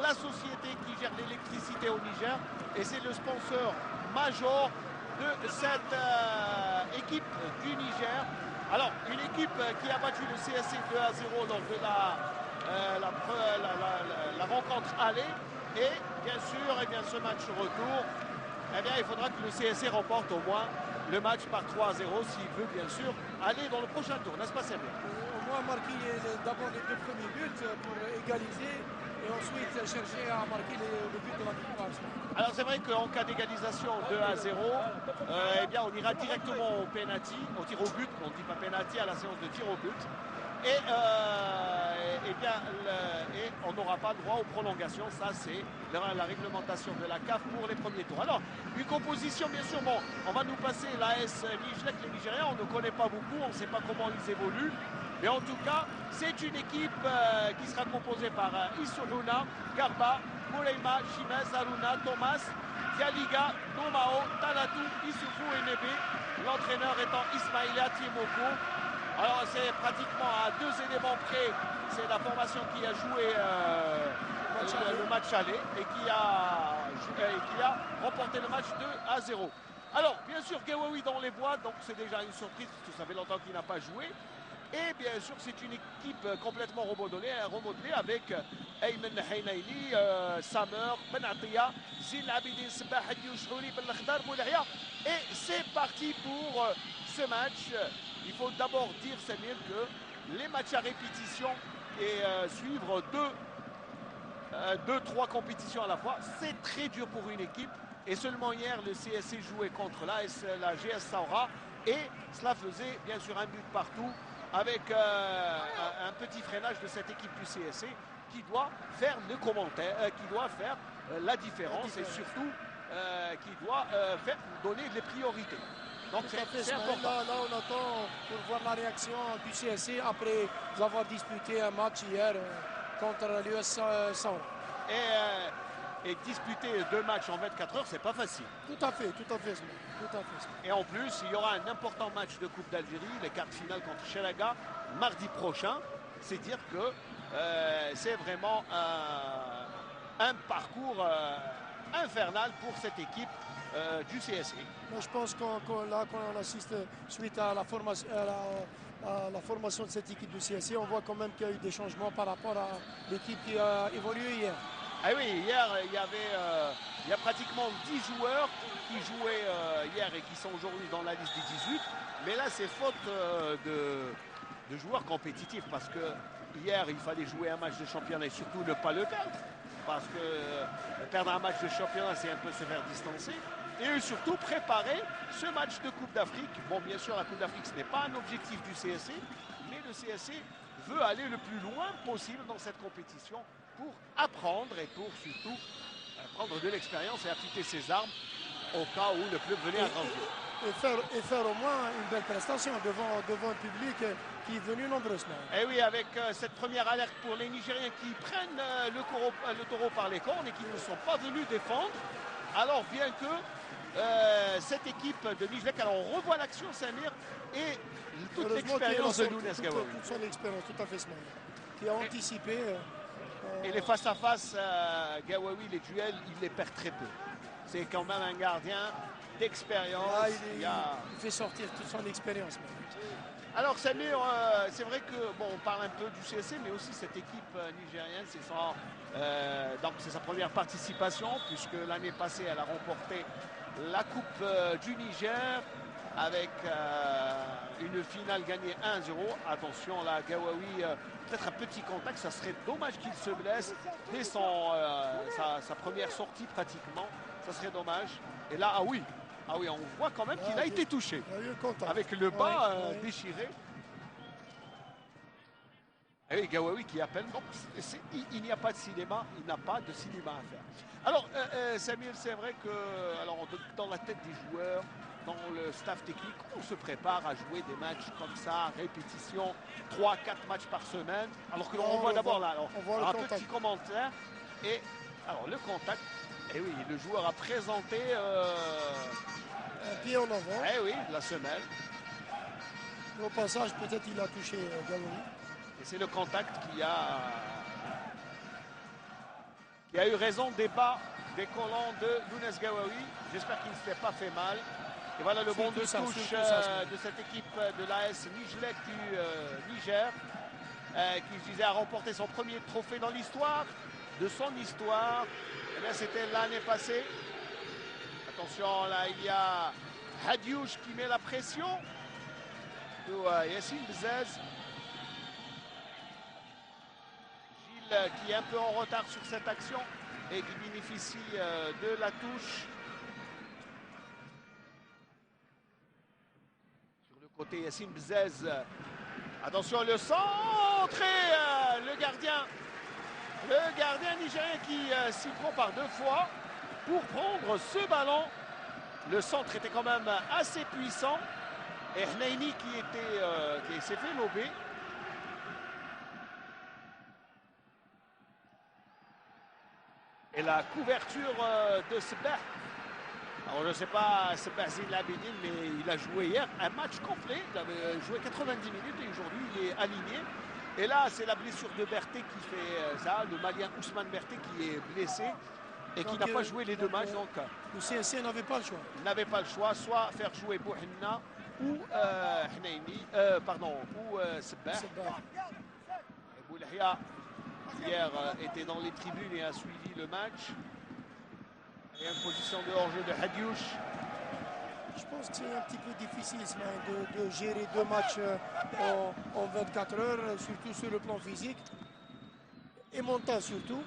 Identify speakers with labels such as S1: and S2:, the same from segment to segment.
S1: la société qui gère l'électricité au Niger et c'est le sponsor major de cette équipe du Niger. Alors, une équipe qui a battu le CSC 2-0 lors de la rencontre aller. Et bien sûr, eh bien, ce match retour, eh bien, il faudra que le CSC remporte au moins le match par 3-0 s'il veut bien sûr aller dans le prochain tour, n'est-ce pas Samir?
S2: Au moins marquer d'abord les deux premiers buts pour égaliser et ensuite chercher à marquer le but de la victoire.
S1: Alors c'est vrai qu'en cas d'égalisation 2-0, eh bien on ira directement au penalty, au tir au but, on ne dit pas penalty à la séance de tir au but. Et, eh bien, et on n'aura pas le droit aux prolongations. Ça, c'est la réglementation de la CAF pour les premiers tours. Alors, une composition, bien sûr, bon, on va nous passer l'AS Nijlek, les Nigériens, on ne connaît pas beaucoup, on ne sait pas comment ils évoluent. Mais en tout cas, c'est une équipe qui sera composée par Issouhouna, Garba, Moulema, Chimez, Haruna, Thomas, Dialiga, Nomao, Talatou, Issoufou et Nebe. L'entraîneur étant Ismaïla Tiemoko. Alors c'est pratiquement à deux éléments près, c'est la formation qui a joué le match aller et qui a remporté le match 2-0. Alors bien sûr Gawawi dans les bois, donc c'est déjà une surprise parce que ça fait longtemps qu'il n'a pas joué. Et bien sûr c'est une équipe complètement remodelée avec Ayman Haynaini, Samer, Ben Atiya, Zil Abidin, Sabah Youshouli, Ben Lakhdar, Moulahia. Et c'est parti pour ce match. Il faut d'abord dire, Samir, que les matchs à répétition et suivre deux, trois compétitions à la fois, c'est très dur pour une équipe. Et seulement hier, le CSC jouait contre la GS Saoura et cela faisait bien sûr un but partout avec un petit freinage de cette équipe du CSC qui doit faire le commentaire, qui doit faire la différence et surtout qui doit donner les priorités. Donc c'est important.
S2: Là, on attend pour voir la réaction du CSC après avoir disputé un match hier contre l'US Saoura.
S1: Et disputer deux matchs en 24 heures, c'est pas facile.
S2: Tout à fait.
S1: Et en plus, il y aura un important match de Coupe d'Algérie, les quarts de finale contre Chelaga, mardi prochain. C'est dire que c'est vraiment un parcours infernal pour cette équipe du CSC.
S2: Moi, je pense qu'on assiste suite à la formation de cette équipe du CSC, on voit quand même qu'il y a eu des changements par rapport à l'équipe qui a évolué hier.
S1: Ah oui, hier, il y a pratiquement 10 joueurs qui jouaient hier et qui sont aujourd'hui dans la liste des 18. Mais là, c'est faute de joueurs compétitifs parce que hier, il fallait jouer un match de championnat et surtout ne pas le perdre. Parce que perdre un match de championnat, c'est un peu se faire distancer. Et surtout préparer ce match de Coupe d'Afrique. Bon, bien sûr, la Coupe d'Afrique, ce n'est pas un objectif du CSC, mais le CSC veut aller le plus loin possible dans cette compétition pour apprendre et pour surtout prendre de l'expérience et affûter ses armes au cas où le club venait à grandir.
S2: Et faire au moins une belle prestation devant un public qui est venu nombreuses.
S1: Et oui, avec cette première alerte pour les Nigériens qui prennent le taureau par les cornes et qui ne sont pas venus défendre. Alors bien que cette équipe de Nijlek, alors on revoit l'action Samir et toute l'expérience de Lounès Gawawi.
S2: Toute son expérience, tout à fait ce moment. Qui a anticipé.
S1: Et les face-à-face, Gawawi, les duels, il les perd très peu. C'est quand même un gardien d'expérience.
S2: Il fait sortir toute son expérience.
S1: Alors Samir, c'est vrai que bon, on parle un peu du CSC, mais aussi cette équipe nigérienne, c'est sa première participation, puisque l'année passée, elle a remporté la Coupe du Niger avec une finale gagnée 1-0. Attention, là, Gawawi, peut-être un petit contact, ça serait dommage qu'il se blesse dès sa première sortie pratiquement. Ça serait dommage. Et là, ah oui, on voit quand même qu'il a été touché. Avec le bas déchiré. Et oui, Gawawi qui appelle. Donc, il n'y a pas de cinéma, il n'a pas de cinéma à faire. Alors, Samuel, c'est vrai que dans la tête des joueurs, dans le staff technique, on se prépare à jouer des matchs comme ça, répétition, 3-4 matchs par semaine. Alors que l'on voit d'abord là, un petit commentaire. Et alors, le contact. Et oui, le joueur a présenté
S2: un pied en avant.
S1: Eh oui, la semelle.
S2: Au passage, peut-être il a touché Gawawi.
S1: Et c'est le contact qui a Il a eu raison des bas des collants de Lounès Gawawi. J'espère qu'il ne s'était pas fait mal. Et voilà le bon de touche de cette équipe de l'AS Nijlek du Niger, qui visait à remporter son premier trophée dans l'histoire de son histoire. Eh bien, c'était l'année passée. Attention, là, il y a Hadiouz qui met la pression. Yassine Bzez. Gilles qui est un peu en retard sur cette action et qui bénéficie de la touche. Sur le côté, Yassine Bzez. Attention, le centre et le gardien nigérien qui s'y prend par 2 fois pour prendre ce ballon. Le centre était quand même assez puissant. Et Hnaini qui s'est fait lober. Et la couverture de Sebah. Alors je ne sais pas Sebah Zilabidine, mais il a joué hier un match complet. Il avait joué 90 minutes et aujourd'hui il est aligné. Et là, c'est la blessure de Berté qui fait ça. Le Malien Ousmane Berté qui est blessé et qui n'a pas joué les 2 matchs. Donc,
S2: le CSC n'avait pas le choix.
S1: Il n'avait pas le choix, soit faire jouer Bouhenna ou Hnaini, ou Sebah. Et Boulahia, hier, était dans les tribunes et a suivi le match. Il y a une position de hors-jeu de Hadiouz.
S2: Je pense que c'est un petit peu difficile de gérer 2 matchs en 24 heures, surtout sur le plan physique et mental surtout.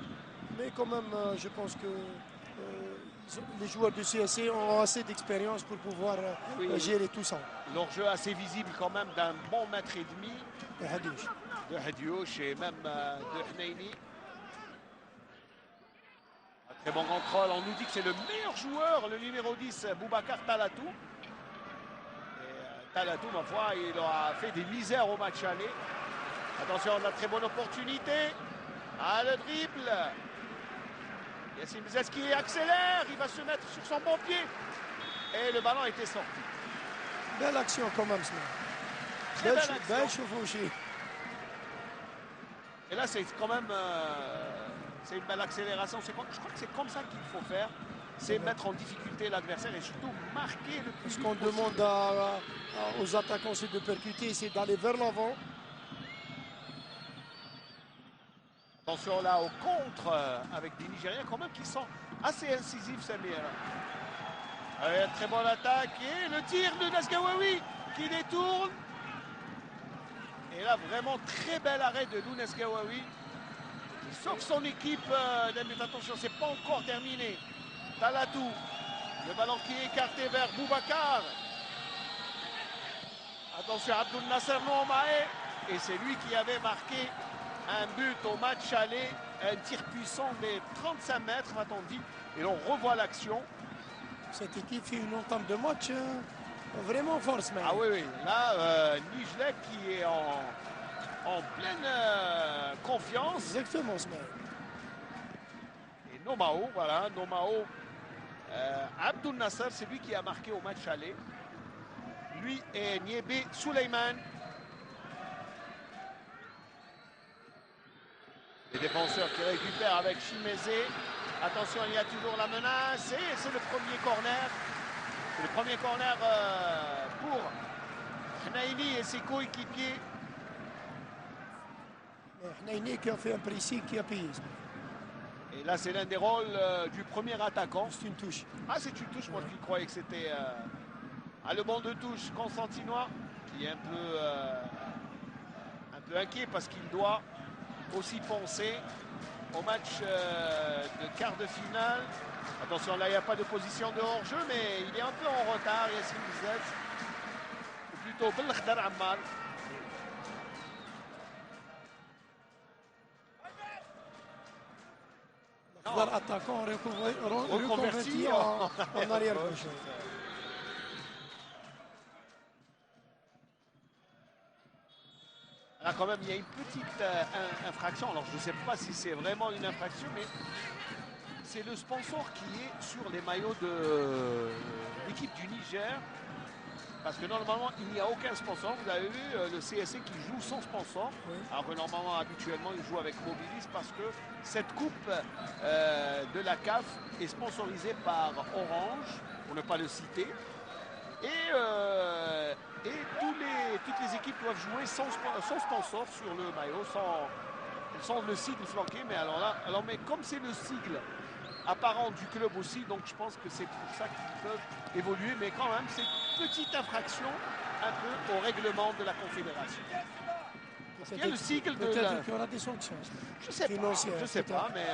S2: Mais quand même, je pense que les joueurs du CSC ont assez d'expérience pour pouvoir gérer tout ça.
S1: Leur-jeu assez visible quand même d'un bon mètre et demi.
S2: De
S1: Hadiouz et même de Hnaini. Très bon contrôle, on nous dit que c'est le meilleur joueur, le numéro 10, Boubacar Talatou. Et Talatou, ma foi, il aura fait des misères au match aller. Attention, on a très bonne opportunité. Ah, le dribble. Yassine Bzez qui accélère, il va se mettre sur son bon pied. Et le ballon était sorti.
S2: Belle action quand même, ça.
S1: Très belle action.
S2: Belle chevauchée.
S1: Et là, c'est quand même... c'est une belle accélération. Je crois que c'est comme ça qu'il faut faire. C'est mettre en difficulté l'adversaire et surtout marquer le plus.
S2: Ce qu'on demande aux attaquants, c'est de percuter, c'est d'aller vers l'avant.
S1: Attention là au contre avec des Nigériens quand même qui sont assez incisifs, Samir. Allez, très bonne attaque et le tir de Nesgawawi qui détourne. Et là, vraiment très bel arrêt de Lounès Gawawi. Sauf son équipe, mais attention, c'est pas encore terminé. Talatou, le ballon qui est écarté vers Boubacar. Attention, Abdul Nasser Noumae. Et c'est lui qui avait marqué un but au match aller. Un tir puissant des 35 mètres, a-t-on dit. Et l'on revoit l'action.
S2: Cette équipe fait une entame de match vraiment force.
S1: Ah oui, oui. Là, Nijlek qui est en pleine confiance.
S2: Exactement, ce mec.
S1: Et Nomao, voilà, Nomao. Abdul Nasser, c'est lui qui a marqué au match aller. Lui et Niébé Suleiman. Les défenseurs qui récupèrent avec Chimezé. Attention, il y a toujours la menace. Et c'est le premier corner. C'est le premier corner pour Hnaini et ses coéquipiers.
S2: Hnaini qui a fait un pressing qui a payé.
S1: Et là, c'est l'un des rôles du premier attaquant.
S2: C'est une touche.
S1: Ah, c'est une touche. Moi, je croyais que c'était le banc de touche constantinois qui est un peu inquiet parce qu'il doit aussi penser au match de quart de finale. Attention, là, il n'y a pas de position de hors-jeu, mais il est un peu en retard, Yassine Bzez. Ou plutôt Belkhdar Ammar.
S2: Attaquant reconverti en arrière-gauche.
S1: Là, quand même, il y a une petite infraction. Alors, je ne sais pas si c'est vraiment une infraction, mais c'est le sponsor qui est sur les maillots de l'équipe du Niger. Parce que normalement, il n'y a aucun sponsor. Vous avez vu le CSC qui joue sans sponsor.
S2: Oui.
S1: Alors que normalement, habituellement, il joue avec Mobilis parce que cette coupe de la CAF est sponsorisée par Orange, pour ne pas le citer. Et toutes les équipes doivent jouer sans sponsor sur le maillot, sans le sigle flanqué. Mais mais comme c'est le sigle apparent du club aussi, donc je pense que c'est pour ça qu'ils peuvent évoluer, mais quand même c'est une petite infraction un peu au règlement de la Confédération. Parce qu'il y a le sigle de
S2: peut-être qu'il y aura des sanctions
S1: je sais
S2: financières.
S1: pas, mais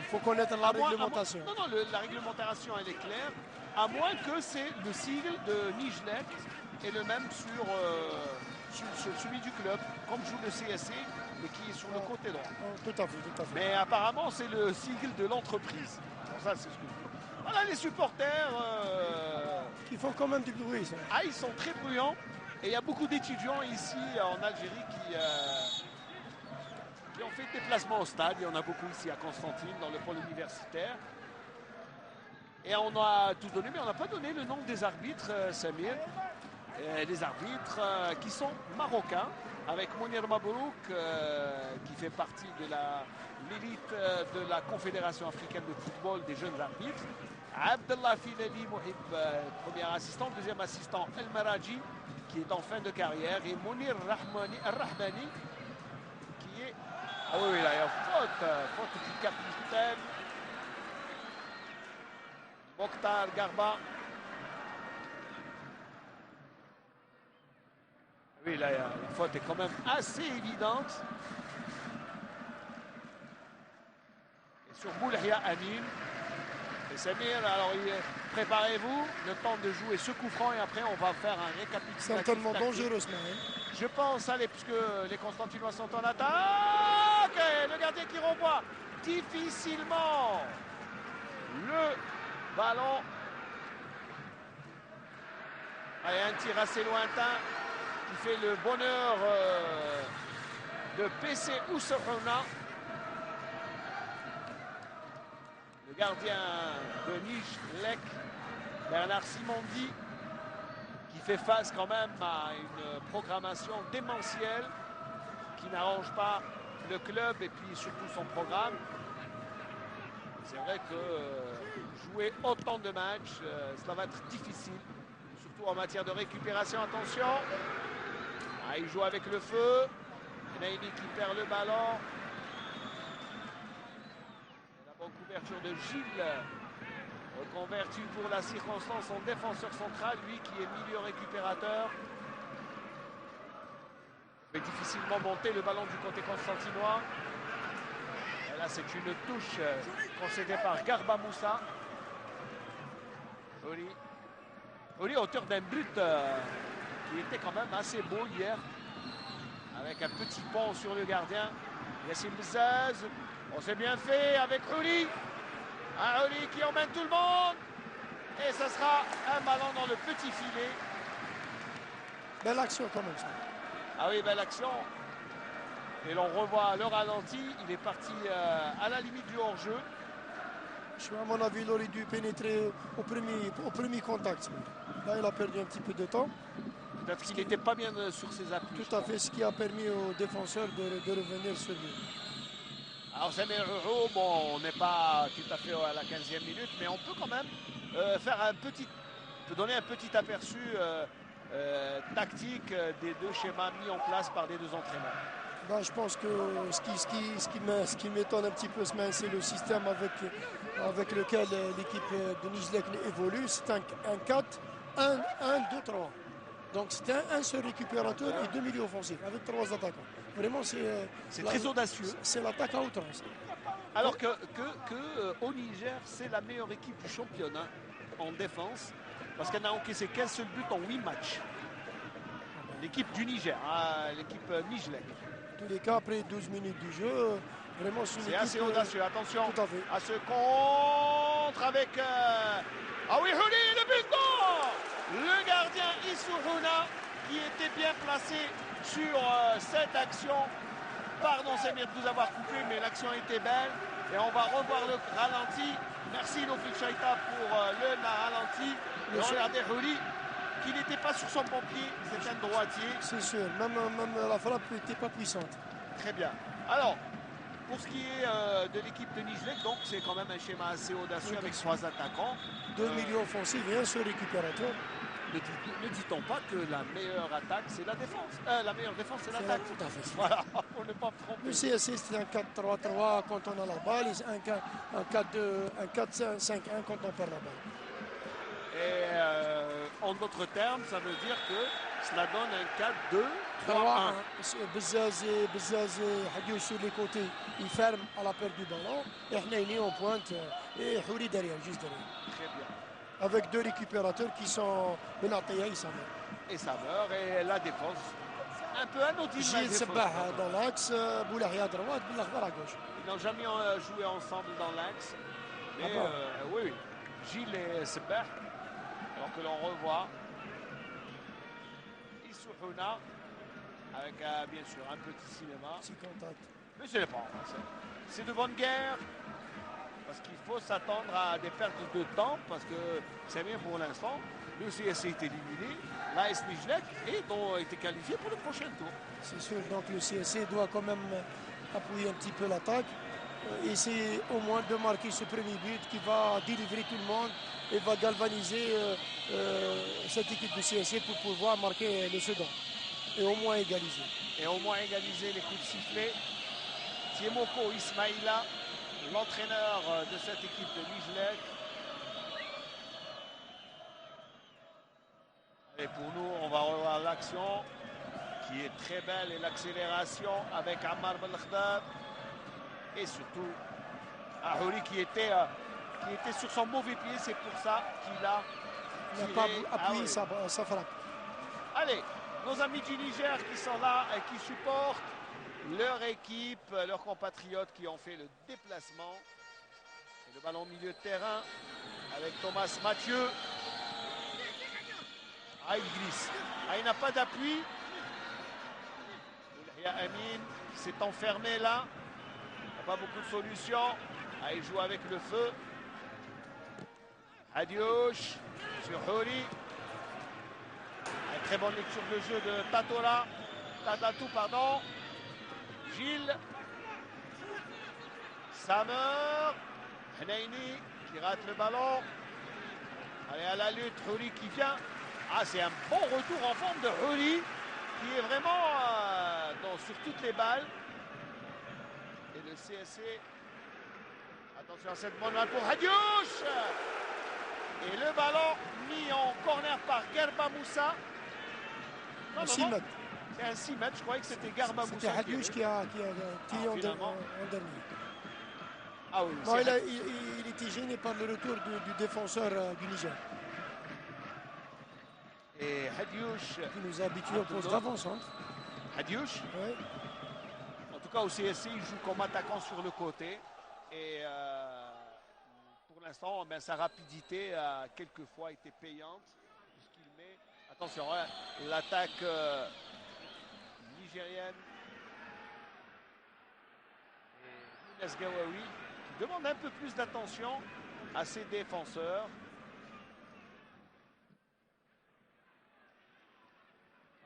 S2: Faut connaître la réglementation.
S1: non, la réglementation elle est claire, à moins que c'est le sigle de Nijlek est le même sur celui du club, comme joue le CSC, mais qui est sur le côté droit.
S2: Tout à fait.
S1: Mais apparemment, c'est le sigle de l'entreprise. Bon, ça, c'est ce que je dis. Voilà, les supporters.
S2: Qui font quand même du bruit, ça.
S1: Ah, ils sont très bruyants. Et il y a beaucoup d'étudiants ici en Algérie qui ont fait des déplacements au stade. Il y en a beaucoup ici à Constantine, dans le pôle universitaire. Et on a tout donné, mais on n'a pas donné le nom des arbitres, Samir. Des arbitres qui sont marocains, avec Mounir Mabrouk qui fait partie de l'élite de la Confédération africaine de football des jeunes arbitres. Abdallah Filali Mohib, premier assistant, deuxième assistant El Maraji qui est en fin de carrière, et Mounir Rahmani qui est... Ah oui, là il y a faute du capitaine Mokhtar Garba. Oui, là, la faute est quand même assez évidente. Et sur Boulhia Amin. Et Samir, alors préparez-vous, le temps de jouer ce coup franc et après on va faire un récapitulatif.
S2: C'est tellement dangereux ce match.
S1: Je pense, allez, puisque les Constantinois sont en attaque. Et le gardien qui renvoie difficilement le ballon. Allez, un tir assez lointain qui fait le bonheur de PC Ousserona. Le gardien de Nijlek, Bernard Simondi, qui fait face quand même à une programmation démentielle qui n'arrange pas le club et puis surtout son programme. C'est vrai que jouer autant de matchs, cela va être difficile, surtout en matière de récupération. Attention, il joue avec le feu. Naini qui perd le ballon. La bonne couverture de Gilles, reconverti pour la circonstance en défenseur central, lui qui est milieu récupérateur. Mais difficilement monter le ballon du côté constantinois. Et là, c'est une touche concédée par Garba Moussa. Oli, auteur d'un but qui était quand même assez beau hier, avec un petit pont sur le gardien. Yassine Bzaz, on s'est bien fait avec Oli. Oli qui emmène tout le monde. Et ça sera un ballon dans le petit filet.
S2: Belle action quand même ça.
S1: Ah oui, belle action. Et l'on revoit le ralenti. Il est parti à la limite du hors-jeu.
S2: À mon avis, il aurait dû pénétrer au premier contact. Là, il a perdu un petit peu de temps.
S1: Peut-être qu'il n'était pas bien sur ses appuis.
S2: Tout à fait, ce qui a permis aux défenseurs de revenir sur lui.
S1: Alors Samir Roux, bon, on n'est pas tout à fait à la 15e minute, mais on peut quand même donner un petit aperçu tactique des deux schémas mis en place par les deux entraîneurs.
S2: Ben, je pense que ce qui m'étonne un petit peu ce matin, c'est le système avec lequel l'équipe de Nijlek évolue. C'est un 4, 1, 2, 3. Donc c'est un seul récupérateur et deux milieux offensifs avec trois attaquants. Vraiment, c'est
S1: très audacieux.
S2: C'est l'attaque à outrance.
S1: Alors que au Niger, c'est la meilleure équipe du championnat en défense parce qu'elle n'a encaissé qu'un seul but en 8 matchs. L'équipe du Niger, l'équipe Nijlek.
S2: En tous les cas, après 12 minutes du jeu, vraiment
S1: c'est assez audacieux. Attention
S2: tout à fait.
S1: À ce contre avec... Ah oui, Houli, le but, non! Le gardien Issouruna qui était bien placé sur cette action. Pardon Samir de vous avoir coupé, mais l'action était belle. Et on va revoir le ralenti. Merci Lofik Chaïta pour le ralenti. Et regardez Houli. qu'il n'était pas sur son bon pied. C'est un droitier.
S2: C'est sûr, même la frappe n'était pas puissante.
S1: Très bien. Alors, pour ce qui est de l'équipe de Nijlek, donc c'est quand même un schéma assez audacieux avec 3 attaquants.
S2: 2 milieux offensifs et un seul récupérateur.
S1: Ne dit-on pas que la meilleure attaque, c'est la défense. La meilleure défense, c'est l'attaque.
S2: Tout à fait.
S1: Voilà, pour ne pas me tromper.
S2: Le CSC, c'est un 4-3-3 quand on a la balle et un 4-5-1 quand on perd la balle.
S1: Et en d'autres termes, ça veut dire que cela donne un 4-2-3-1.
S2: Bezzaz et Hadioui sur les côtés, ils ferment à la perte du ballon. Et Hnaini en pointe et Houri derrière, juste derrière.
S1: Très bien.
S2: Avec 2 récupérateurs qui sont Benatia et Samer.
S1: Et ça meurt. Et la défense, un peu anodine.
S2: Gilles Sebah dans l'axe, Boulahia à droite, Boulakhbar à gauche.
S1: Ils n'ont jamais joué ensemble dans l'axe. Mais
S2: bon
S1: oui, Gilles et Sebah. Alors que l'on revoit Issouhouna avec bien sûr un petit cinéma.
S2: Petit contact.
S1: Mais ce n'est pas en français. C'est de bonne guerre. Parce qu'il faut s'attendre à des pertes de temps. Parce que c'est bien pour l'instant. Le CSC est éliminé. L'AS Nijlek a été qualifié pour le prochain tour.
S2: C'est sûr, donc le CSC doit quand même appuyer un petit peu l'attaque. Essayer au moins de marquer ce premier but qui va délivrer tout le monde et va galvaniser cette équipe du CSC pour pouvoir marquer le second. Et au moins égaliser.
S1: Et au moins égaliser les coups de sifflet. Tiemoko Ismaïla, l'entraîneur de cette équipe de Nijlek. Et pour nous, on va revoir l'action qui est très belle et l'accélération avec Ammar Belkhdar. Et surtout, Houri qui était sur son mauvais pied, c'est pour ça qu'il a
S2: Il n'a pas appuyé sa frappe.
S1: Allez, nos amis du Niger qui sont là et qui supportent leur équipe, leurs compatriotes qui ont fait le déplacement. Et le ballon au milieu de terrain avec Thomas Mathieu. Ah, il glisse. Ah, il n'a pas d'appui. Boulahia Amin s'est enfermé là. Il n'y a pas beaucoup de solutions. Ah, il joue avec le feu. Hadioui sur Houri. Une très bonne lecture de jeu de Tatatou, pardon. Gilles. Samer. Hnaini qui rate le ballon. Allez, à la lutte, Houri qui vient. Ah, c'est un bon retour en forme de Houri qui est vraiment sur toutes les balles. Et le CSC, attention à cette bonne balle pour Hadioui. Et le ballon mis en corner par Garba Moussa.
S2: Non, 6 mètres.
S1: C'est un 6 mètres, je croyais que c'était Garba Moussa.
S2: C'était Hadioui qui a tiré en dernier.
S1: Ah oui,
S2: bon, il était gêné par le retour du défenseur du Niger.
S1: Et Hadioui
S2: qui nous a habitués au poste d'avant-centre.
S1: Hadioui
S2: oui.
S1: En tout cas, au CSC, il joue comme attaquant sur le côté. Et pour l'instant, sa rapidité a quelquefois été payante. Puisqu'il met. Attention, l'attaque nigérienne. Et Younes Gawawi qui demande un peu plus d'attention à ses défenseurs.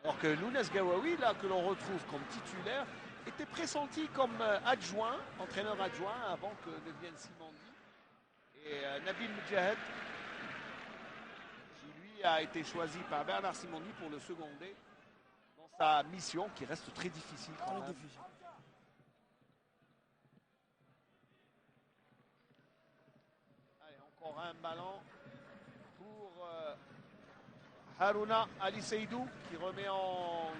S1: Alors que Younes Gawawi, là, que l'on retrouve comme titulaire, était pressenti comme adjoint, entraîneur adjoint, avant que ne vienne Simondi. Et Nabil Mudjahed, qui lui a été choisi par Bernard Simondi pour le seconder dans sa mission, qui reste très difficile quand même.
S2: Difficile.
S1: Allez, encore un ballon pour Harouna Ali Seydou qui remet en...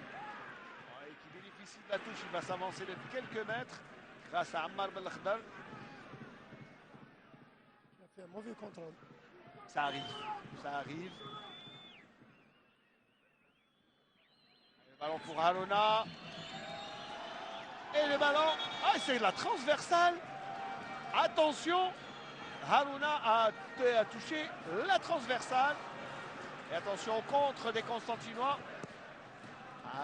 S1: qui bénéficie de la touche. Il va s'avancer de quelques mètres grâce à Ammar Belkhdar.
S2: Il a fait un mauvais contrôle.
S1: Ça arrive. Ça arrive. Le ballon pour Harouna. Et le ballon. Ah, c'est la transversale. Attention. Harouna a touché la transversale. Et attention au contre des Constantinois.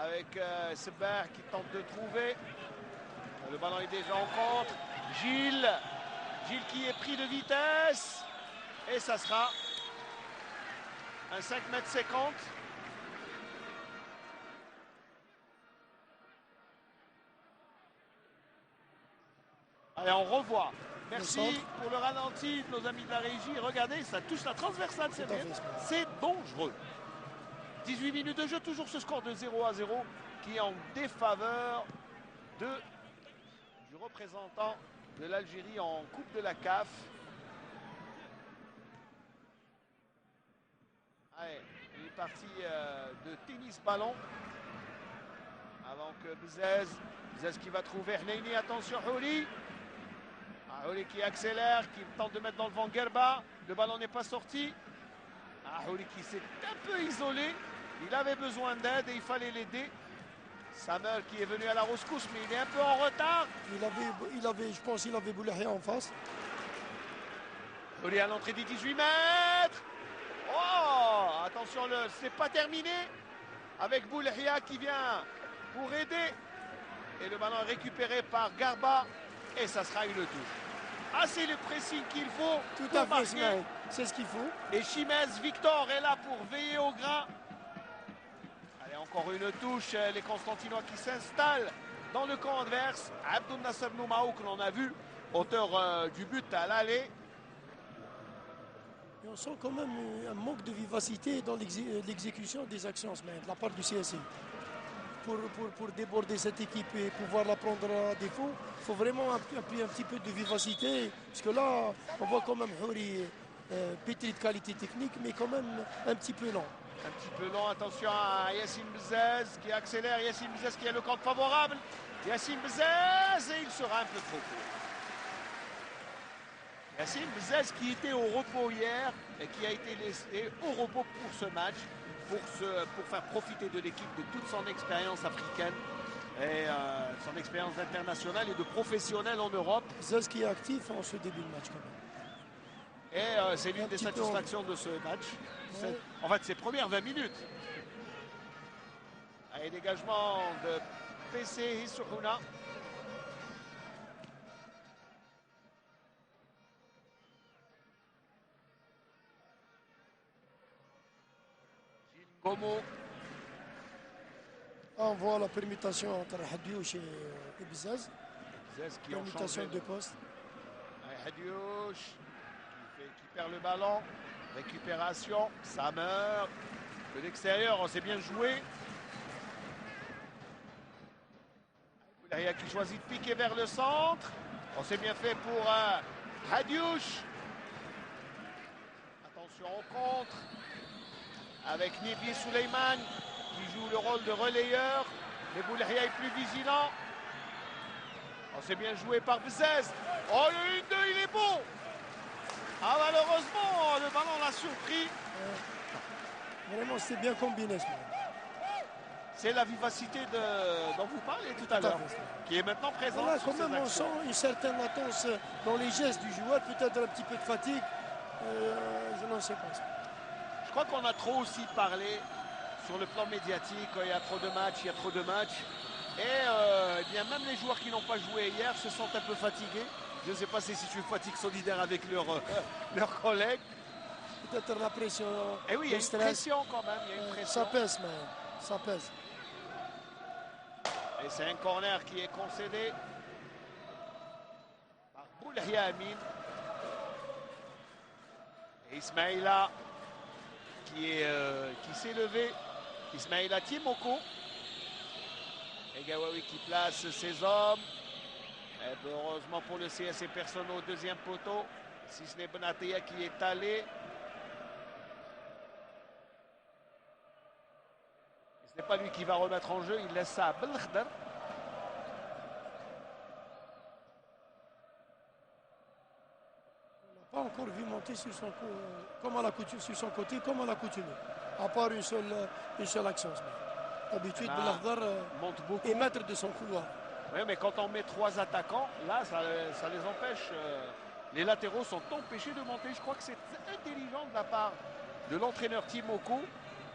S1: Avec Sebah qui tente de trouver. Le ballon est déjà en contre. Gilles qui est pris de vitesse. Et ça sera un 5,50 m. Allez, on revoit.
S2: Le
S1: Merci
S2: centre.
S1: pour le ralenti de nos amis de la régie. Regardez, ça touche la transversale, c'est
S2: Tout à
S1: bien.
S2: fait.
S1: C'est dangereux. 18 minutes de jeu, toujours ce score de 0-0 qui est en défaveur du représentant de l'Algérie en Coupe de la CAF. Allez, il est parti de tennis-ballon avant que Bzez qui va trouver Hneini. Attention, Houli. Houli qui accélère, qui tente de mettre dans le vent Gerba. Le ballon n'est pas sorti. Houli qui s'est un peu isolé. Il avait besoin d'aide et il fallait l'aider. Samuel qui est venu à la rescousse, mais il est un peu en retard.
S2: Je pense qu'il avait Boulahia en face.
S1: Houli à l'entrée des 18 mètres. Oh, attention, c'est pas terminé. Avec Boulahia qui vient pour aider. Et le ballon est récupéré par Garba. Et ça sera une touche. Ah, c'est le pressing qu'il faut.
S2: Tout
S1: pour
S2: à fait,
S1: marquer.
S2: Ismaël. C'est ce qu'il faut.
S1: Et Chimez Victor est là pour veiller au grain. Allez, encore une touche. Les Constantinois qui s'installent dans le camp adverse. Abdou Nasser Noumaou que l'on a vu, auteur du but à l'aller.
S2: Et on sent quand même un manque de vivacité dans l'exécution des actions, Ismaël, de la part du CSI. Pour déborder cette équipe et pouvoir la prendre à défaut, il faut vraiment un petit peu de vivacité. Parce que là, on voit quand même Houri pétri de qualité technique, mais quand même un petit peu lent.
S1: Un petit peu long, attention à Yassine Bzez qui accélère, Yassine Bzez qui a le camp favorable. Yassine Bzez et il sera un peu trop court. Yassine Bzez qui était au repos hier et qui a été laissé au repos pour ce match, pour faire profiter de l'équipe de toute son expérience africaine et son expérience internationale et de professionnel en Europe.
S2: Zez qui est actif en ce début de match quand même.
S1: Et c'est l'une
S2: Un
S1: des
S2: petit peu
S1: satisfactions de ce match.
S2: Ouais.
S1: En fait, ses premières 20 minutes. Allez, dégagement de PC Hissouhouna. Gomo.
S2: On voit la permutation entre Hadioui et Bzez.
S1: Bzez qui ont
S2: Permutation
S1: changé.
S2: de poste.
S1: Hadioui qui perd le ballon. Récupération. Samer. De l'extérieur, on s'est bien joué. Boulahia qui choisit de piquer vers le centre. On s'est bien fait pour Hadioui. Attention au contre. Avec Nebi Suleiman qui joue le rôle de relayeur. Mais Boulahia est plus vigilant. On s'est bien joué par Bzez. Oh, le 1-2, il est beau. Ah, malheureusement, le ballon l'a surpris.
S2: Vraiment, c'était bien combiné ce match.
S1: C'est la vivacité dont vous parlez tout à l'heure, qui est maintenant présente.
S2: Voilà,
S1: sur
S2: quand même,
S1: ces
S2: on
S1: actions.
S2: sent une certaine latence dans les gestes du joueur, peut-être un petit peu de fatigue. Je n'en sais pas.
S1: Je crois qu'on a trop aussi parlé sur le plan médiatique. Quand il y a trop de matchs, il y a trop de matchs. Et eh bien, même les joueurs qui n'ont pas joué hier se sentent un peu fatigués. Je ne sais pas si c'est une fatigue solidaire avec leurs collègues.
S2: Peut-être la pression.
S1: Et oui, il y a
S2: le
S1: une
S2: stress.
S1: pression quand même. Il y a une pression.
S2: Ça pèse, mais ça pèse.
S1: Et c'est un corner qui est concédé par Boulahia Amin. Et Ismaïla qui s'est levé. Ismaïla Timoko. Et Gawawi qui place ses hommes. Et heureusement pour le CSC, personne au deuxième poteau. Si ce n'est Benatia qui est allé. Ce n'est pas lui qui va remettre en jeu. Il laisse ça à Belkhdar.
S2: Pas encore vu monter sur son comme à la coutume, sur son côté, comme à l'accoutumée. À part une seule action. D'habitude, Belkhdar
S1: monte beaucoup.
S2: est maître de son couloir.
S1: Oui, mais quand on met 3 attaquants, là, ça les empêche. Les latéraux sont empêchés de monter. Je crois que c'est intelligent de la part de l'entraîneur Timoko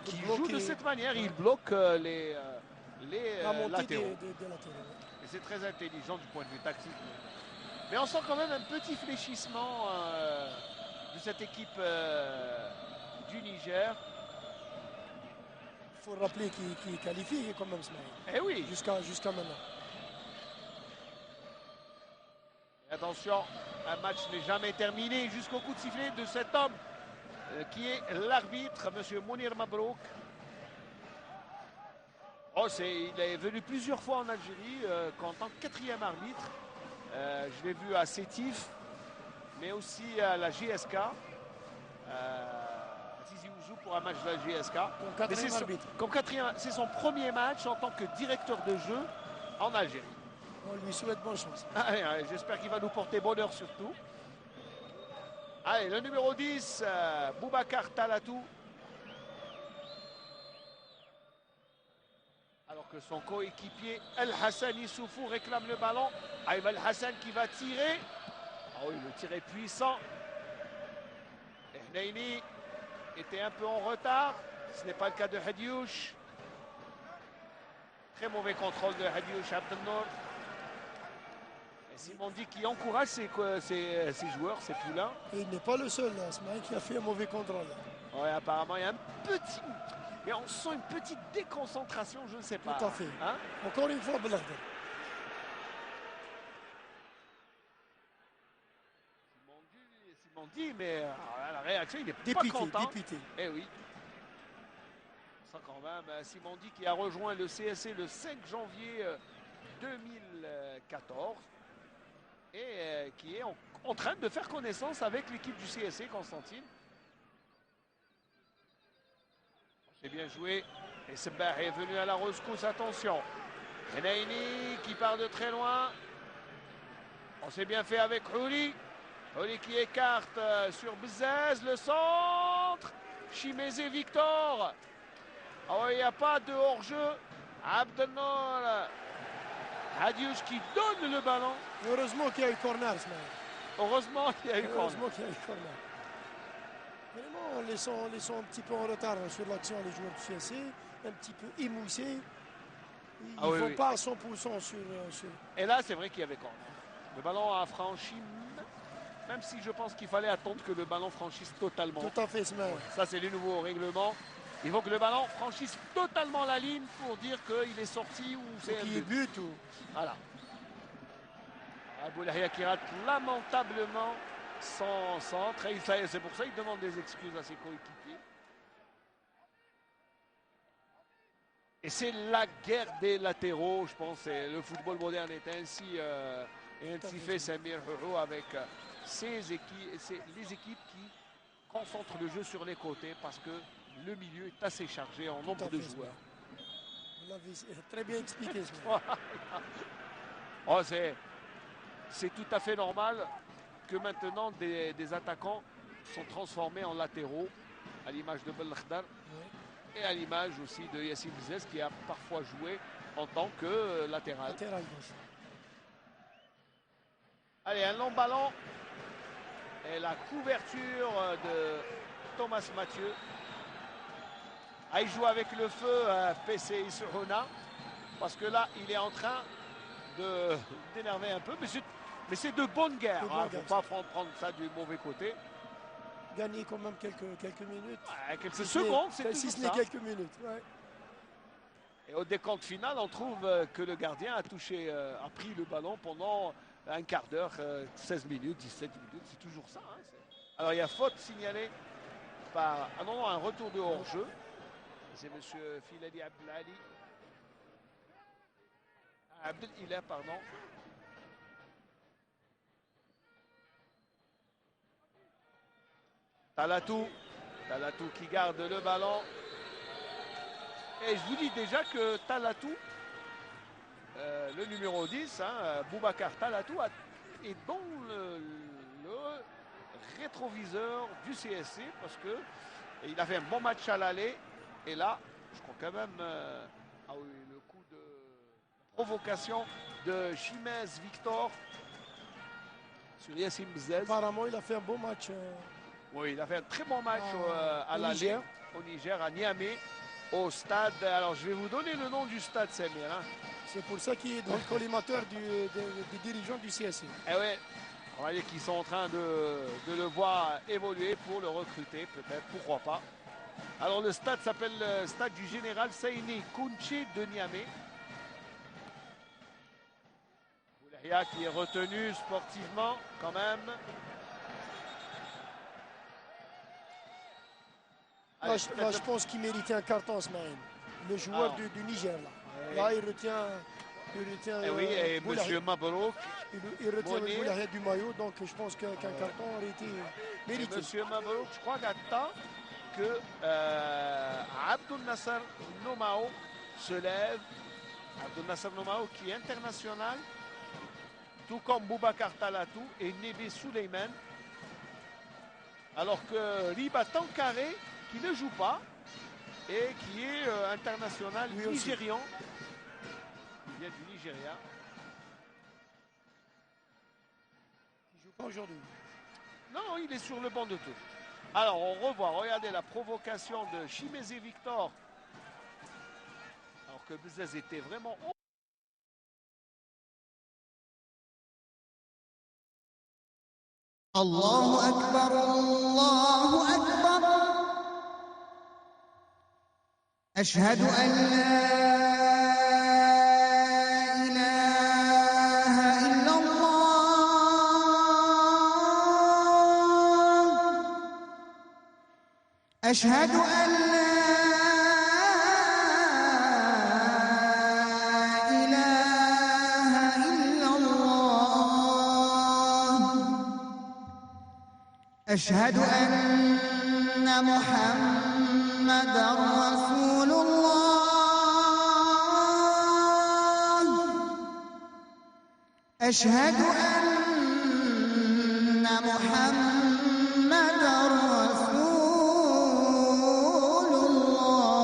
S1: qui joue de cette manière. Il bloque les
S2: la montée
S1: latéraux.
S2: des latéraux.
S1: Et c'est très intelligent du point de vue tactique. Mais on sent quand même un petit fléchissement de cette équipe du Niger.
S2: Il faut rappeler qu'il est qualifié quand même, Smaïl.
S1: Eh oui.
S2: Jusqu'à maintenant.
S1: Attention, un match n'est jamais terminé jusqu'au coup de sifflet de cet homme qui est l'arbitre, M. Mounir Mabrouk. Oh, il est venu plusieurs fois en Algérie en tant que quatrième arbitre. Je l'ai vu à Sétif, mais aussi à la GSK. Tizi Ouzou pour un match de la GSK.
S2: Comme quatrième arbitre.
S1: Comme quatrième, c'est son premier match en tant que directeur de jeu en Algérie.
S2: On lui souhaite bonne chance.
S1: Allez, allez, j'espère qu'il va nous porter bonheur surtout. Allez, le numéro 10, Boubacar Talatou. Alors que son coéquipier El Hassan Issoufou réclame le ballon. Aïm El Hassan qui va tirer. Ah oui, le tir est puissant. Hnaini était un peu en retard. Ce n'est pas le cas de Hadiouche. Très mauvais contrôle de Hadiouche Abdelnour. Et Simondi qui encourage ses joueurs, ses poulains.
S2: Et il n'est pas le seul, là, Smaïn, qui a fait un mauvais contrôle.
S1: Oui, apparemment, il y a un petit... Mais on sent une petite déconcentration, je ne sais pas.
S2: Tout à fait.
S1: Hein?
S2: Encore une fois, Belaghdad.
S1: Simondi, mais la réaction, il n'est pas
S2: Dépité,
S1: content.
S2: dépité.
S1: Eh oui. Ça quand même, Simondi qui a rejoint le CSC le 5 janvier 2014 et qui est en train de faire connaissance avec l'équipe du CSC, Constantine. C'est bien joué. Et Sebah est venu à la rescousse, attention. Hnaini qui part de très loin. On s'est bien fait avec Houli. Houli qui écarte sur Bzez, le centre. Chimezé Victor. Oh, il n'y a pas de hors-jeu. Abdelnour. Hadiouche qui donne le ballon.
S2: Heureusement qu'il y a eu corner, Smaïn.
S1: Heureusement qu'il y a eu corner.
S2: Heureusement qu'il y a eu corner. Vraiment, laissons un petit peu en retard sur l'action les joueurs du CSC, un petit peu émoussés. Ils ne vont pas à 100% sur...
S1: Et là, c'est vrai qu'il y avait corner. Le ballon a franchi, même si je pense qu'il fallait attendre que le ballon franchisse totalement.
S2: Tout à fait, Smaïn.
S1: Ça, c'est les nouveaux règlements. Il faut que le ballon franchisse totalement la ligne pour dire qu'il est sorti ou c'est un
S2: but. Ou...
S1: Voilà. Aboulahia qui rate lamentablement son centre. Et c'est pour ça qu'il demande des excuses à ses coéquipiers. Et c'est la guerre des latéraux, je pense. Le football moderne est ainsi, fait Samir Huro avec les équipes qui concentrent le jeu sur les côtés parce que le milieu est assez chargé en nombre de joueurs.
S2: Vous l'avez très bien expliqué.
S1: Oh, c'est tout à fait normal que maintenant des attaquants sont transformés en latéraux, à l'image de Belkhdar et à l'image aussi de Yassine Bzez qui a parfois joué en tant que latéral. Allez, un long ballon et la couverture de Thomas Mathieu. Ah, il joue avec le feu PC Issouna parce que là, il est en train d'énerver un peu, mais c'est de bonne guerre. Il ne faut pas prendre ça du mauvais côté.
S2: Gagner quand même quelques minutes.
S1: Quelques secondes, c'est tout ça.
S2: Si ce n'est quelques minutes. Ouais.
S1: Et au décompte final, on trouve que le gardien a pris le ballon pendant un quart d'heure, 16 minutes, 17 minutes, c'est toujours ça. Hein, alors il y a faute signalée par un retour de hors-jeu. C'est M. Filali Abdelali. Abdel-Ilah, pardon. Talatou qui garde le ballon. Et je vous dis déjà que Talatou, le numéro 10, Boubacar Talatou, est dans le rétroviseur du CSC parce qu'il a fait un bon match à l'aller. Et là, je crois quand même, le coup de provocation de Chimez Victor sur Yassine Bzez.
S2: Apparemment, il a fait un bon match.
S1: Oui, il a fait un très bon match à l'aller au Niger, à Niamey, au stade. Alors, je vais vous donner le nom du stade, Samir. Hein.
S2: C'est pour ça qu'il est dans le collimateur des dirigeants du CSC.
S1: Eh oui, on va dire qu'ils sont en train de le voir évoluer pour le recruter, peut-être, pourquoi pas. Alors, le stade s'appelle le stade du général Seyni Kounché de Niamey. Boulahia qui est retenu sportivement quand même.
S2: Là, je pense qu'il méritait un carton, Smaïn. Le joueur du Niger, là.
S1: Oui.
S2: Là, il retient
S1: Et oui, et M. Mabrouk.
S2: Il retient le Boulahia du maillot, donc je pense qu'un carton aurait été mérité.
S1: M. Mabrouk, je crois qu'attend que Abdel Nasser Nomao se lève. Abdel Nasser Nomao qui est international, tout comme Boubacar Talatou et Nébé Souleymane. Alors que Riba Tankare, qui ne joue pas et qui est international nigérian. Il vient du Nigeria.
S2: Il ne joue pas aujourd'hui.
S1: Non, il est sur le banc de touche. Alors, on revoit, regardez la provocation de Chimézé Victor. Alors que Bezaz était vraiment...
S3: Allahu Akbar, Allahu Akbar. Ashhadu an la ilaha illallah. Ashhadu an la أشهد أن محمدًا رسول الله أشهد أن محمدًا رسول الله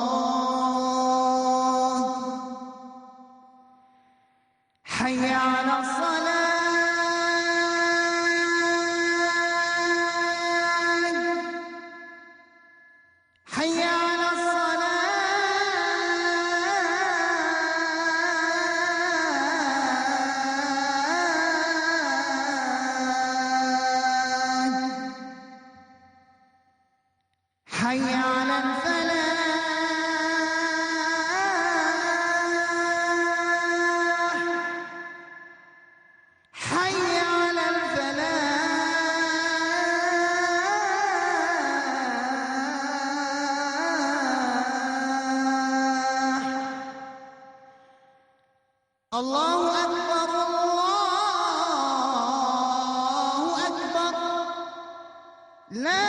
S3: حي على الصلاة حي على الصلاة حي على الفلاح حي على الفلاح الله أكبر الله أكبر لا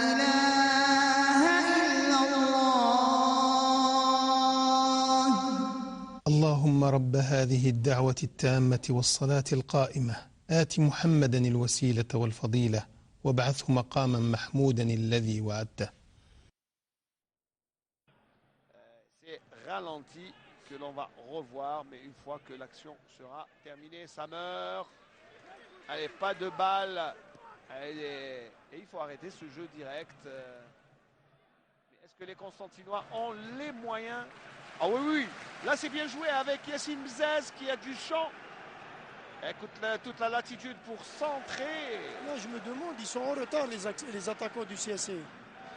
S3: إله إلا الله
S4: اللهم رب هذه الدعوة التامة والصلاة القائمة آت محمدا الوسيلة والفضيلة وابعثه مقاما محمودا الذي وعدته.
S1: C'est ralenti que l'on va revoir, mais une fois que l'action sera terminée, ça meurt. Allez, pas de balle. Et il faut arrêter ce jeu direct. Est-ce que les Constantinois ont les moyens? Ah oui, oui. Là, c'est bien joué avec Yassine Bzaz qui a du champ. Écoute, toute la latitude pour centrer.
S2: Là, je me demande, ils sont en retard, les attaquants du CSC.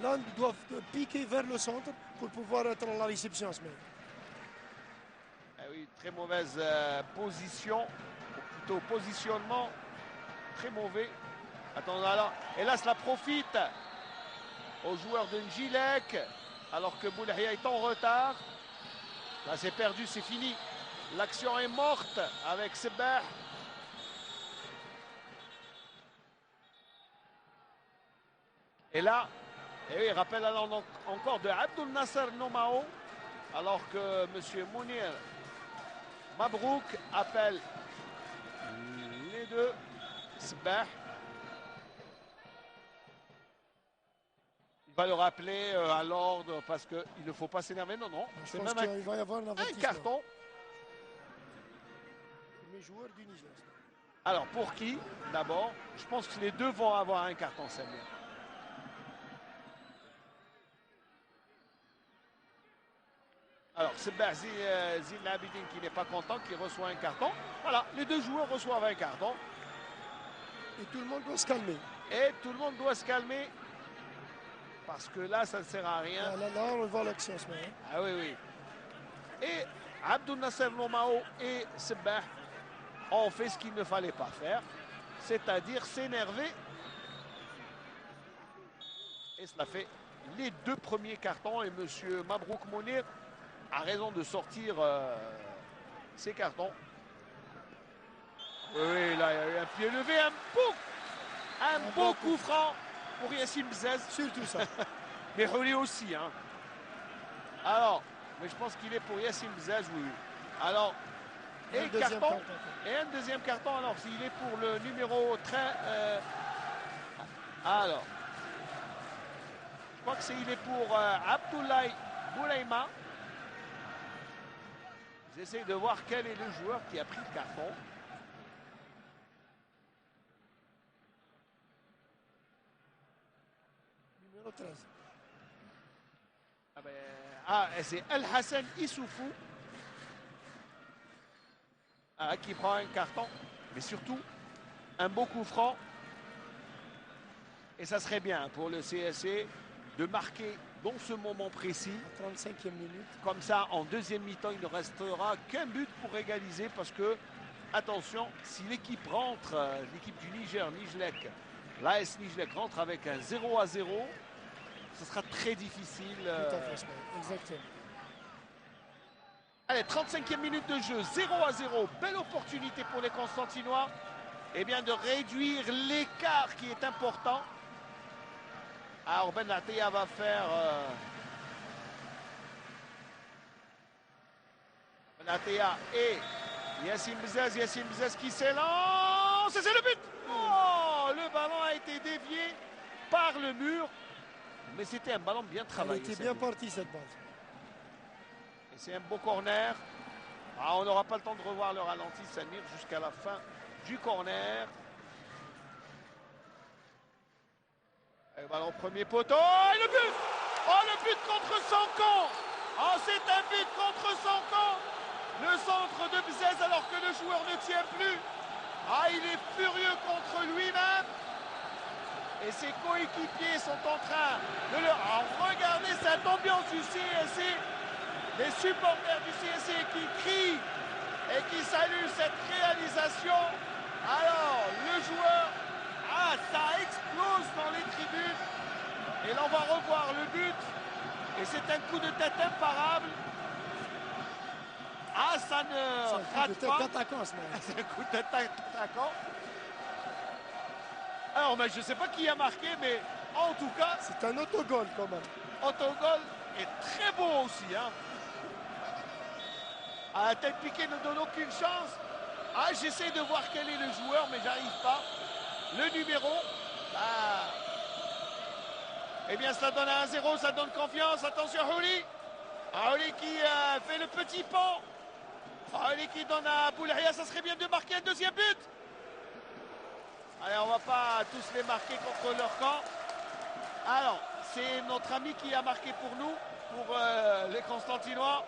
S2: Là, ils doivent piquer vers le centre pour pouvoir être à la réception.
S1: Ah oui, très mauvaise position, ou plutôt positionnement, très mauvais. Attends, alors, et là, cela profite aux joueurs de Njilek, alors que Boulahia est en retard. Là, c'est perdu, c'est fini. L'action est morte avec Sebah. Et là, oui, rappel alors encore de Abdel Nasser Nomao, alors que M. Mounir Mabrouk appelle les deux. Sebah. Il va le rappeler à l'ordre parce qu'il ne faut pas s'énerver. Non, non.
S2: Je pense qu'il va y avoir un
S1: carton.
S2: Les joueurs du Niger.
S1: Alors, pour qui d'abord? Je pense que les deux vont avoir un carton, Samir. Alors, c'est Zil Abidine qui n'est pas content, qui reçoit un carton. Voilà, les deux joueurs reçoivent un carton.
S2: Et tout le monde doit se calmer.
S1: Et tout le monde doit se calmer. Parce que là, ça ne sert à rien.
S2: Là, on va l'action.
S1: Ah oui, oui. Et Abdou Nasser Lomao et Sebah ont fait ce qu'il ne fallait pas faire, c'est-à-dire s'énerver. Et cela fait les 2 premiers cartons. Et M. Mabrouk Mounir a raison de sortir ses cartons. Oui, là, il y a eu un pied levé, un beau coup franc pour Yassine Bzez.
S2: Surtout ça.
S1: Mais Houli aussi. Hein. Alors, mais je pense qu'il est pour Yassine Bzez, oui. Alors, et carton. Et un deuxième carton, alors, s'il est pour le numéro 13. Alors, je crois que il est pour Abdoulaye Boulaïma. J'essaie de voir quel est le joueur qui a pris le carton.
S2: Numéro 13.
S1: C'est El Hassan Issoufou qui prend un carton, mais surtout un beau coup franc. Et ça serait bien pour le CSC de marquer dans ce moment précis.
S2: À 35e minute.
S1: Comme ça, en deuxième mi-temps, il ne restera qu'un but pour égaliser parce que, attention, si l'équipe rentre, l'équipe du Niger, Nijlek, l'AS Nijlek rentre avec un 0-0, ce sera très difficile.
S2: Tout à fait, exactement.
S1: Allez, 35e minute de jeu, 0-0. Belle opportunité pour les Constantinois bien, de réduire l'écart qui est important. Alors Ben Atia va faire... Ben Atia et Yassine Bzez qui s'élance. Et c'est le but. Oh, le ballon a été dévié par le mur. Mais c'était un ballon bien travaillé.
S2: Elle était bien partie cette balle.
S1: Et c'est un beau corner. On n'aura pas le temps de revoir le ralenti, Samir, jusqu'à la fin du corner. Et le ballon au premier poteau. Et le but. Oh, le but contre son camp. Oh, c'est un but contre son camp. Le centre de Bzez alors que le joueur ne tient plus. Il est furieux contre lui-même. Et ses coéquipiers sont en train de le... regardez cette ambiance du CSC. Les supporters du CSC qui crient et qui saluent cette réalisation. Alors, le joueur, ça explose dans les tribunes. Et là, on va revoir le but. Et c'est un coup de tête imparable. Ça ne rate pas. C'est un coup de tête d'attaquant. Alors, mais je ne sais pas qui a marqué, mais en tout cas...
S2: C'est un autogol quand même.
S1: Autogol est très beau aussi. La tête piquée ne donne aucune chance. J'essaie de voir quel est le joueur, mais j'arrive pas. Le numéro. Eh bien, ça donne 1-0, ça donne confiance. Attention, Houli. Houli qui fait le petit pont. Houli qui donne à Boulahia. Ça serait bien de marquer un deuxième but. Allez, on va pas tous les marquer contre leur camp. Alors, c'est notre ami qui a marqué pour nous, pour les Constantinois.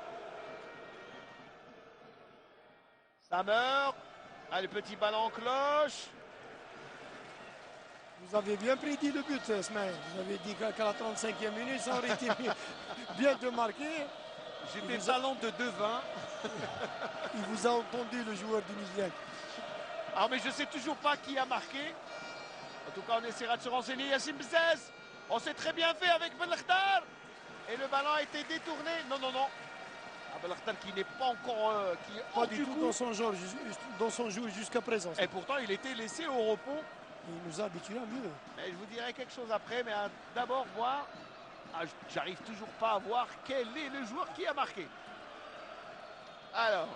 S1: Ça meurt. Le petit ballon cloche.
S2: Vous avez bien prédit le but, Smaïn. Vous avez dit qu'à la 35e minute, ça aurait été bien de marquer.
S1: J'étais talent de devin.
S2: Il vous a entendu, le joueur du Niger.
S1: Mais je ne sais toujours pas qui a marqué. En tout cas, on essaiera de se renseigner. Yassine Bzez. On s'est très bien fait avec Ben Lakhtar. Et le ballon a été détourné. Non. Ben Lakhtar qui n'est pas encore...
S2: pas du tout dans son jeu jusqu'à présent.
S1: Et pourtant, il était laissé au repos.
S2: Il nous a habitués à mieux.
S1: Mais je vous dirai quelque chose après. Mais d'abord, moi, j'arrive toujours pas à voir quel est le joueur qui a marqué. Alors...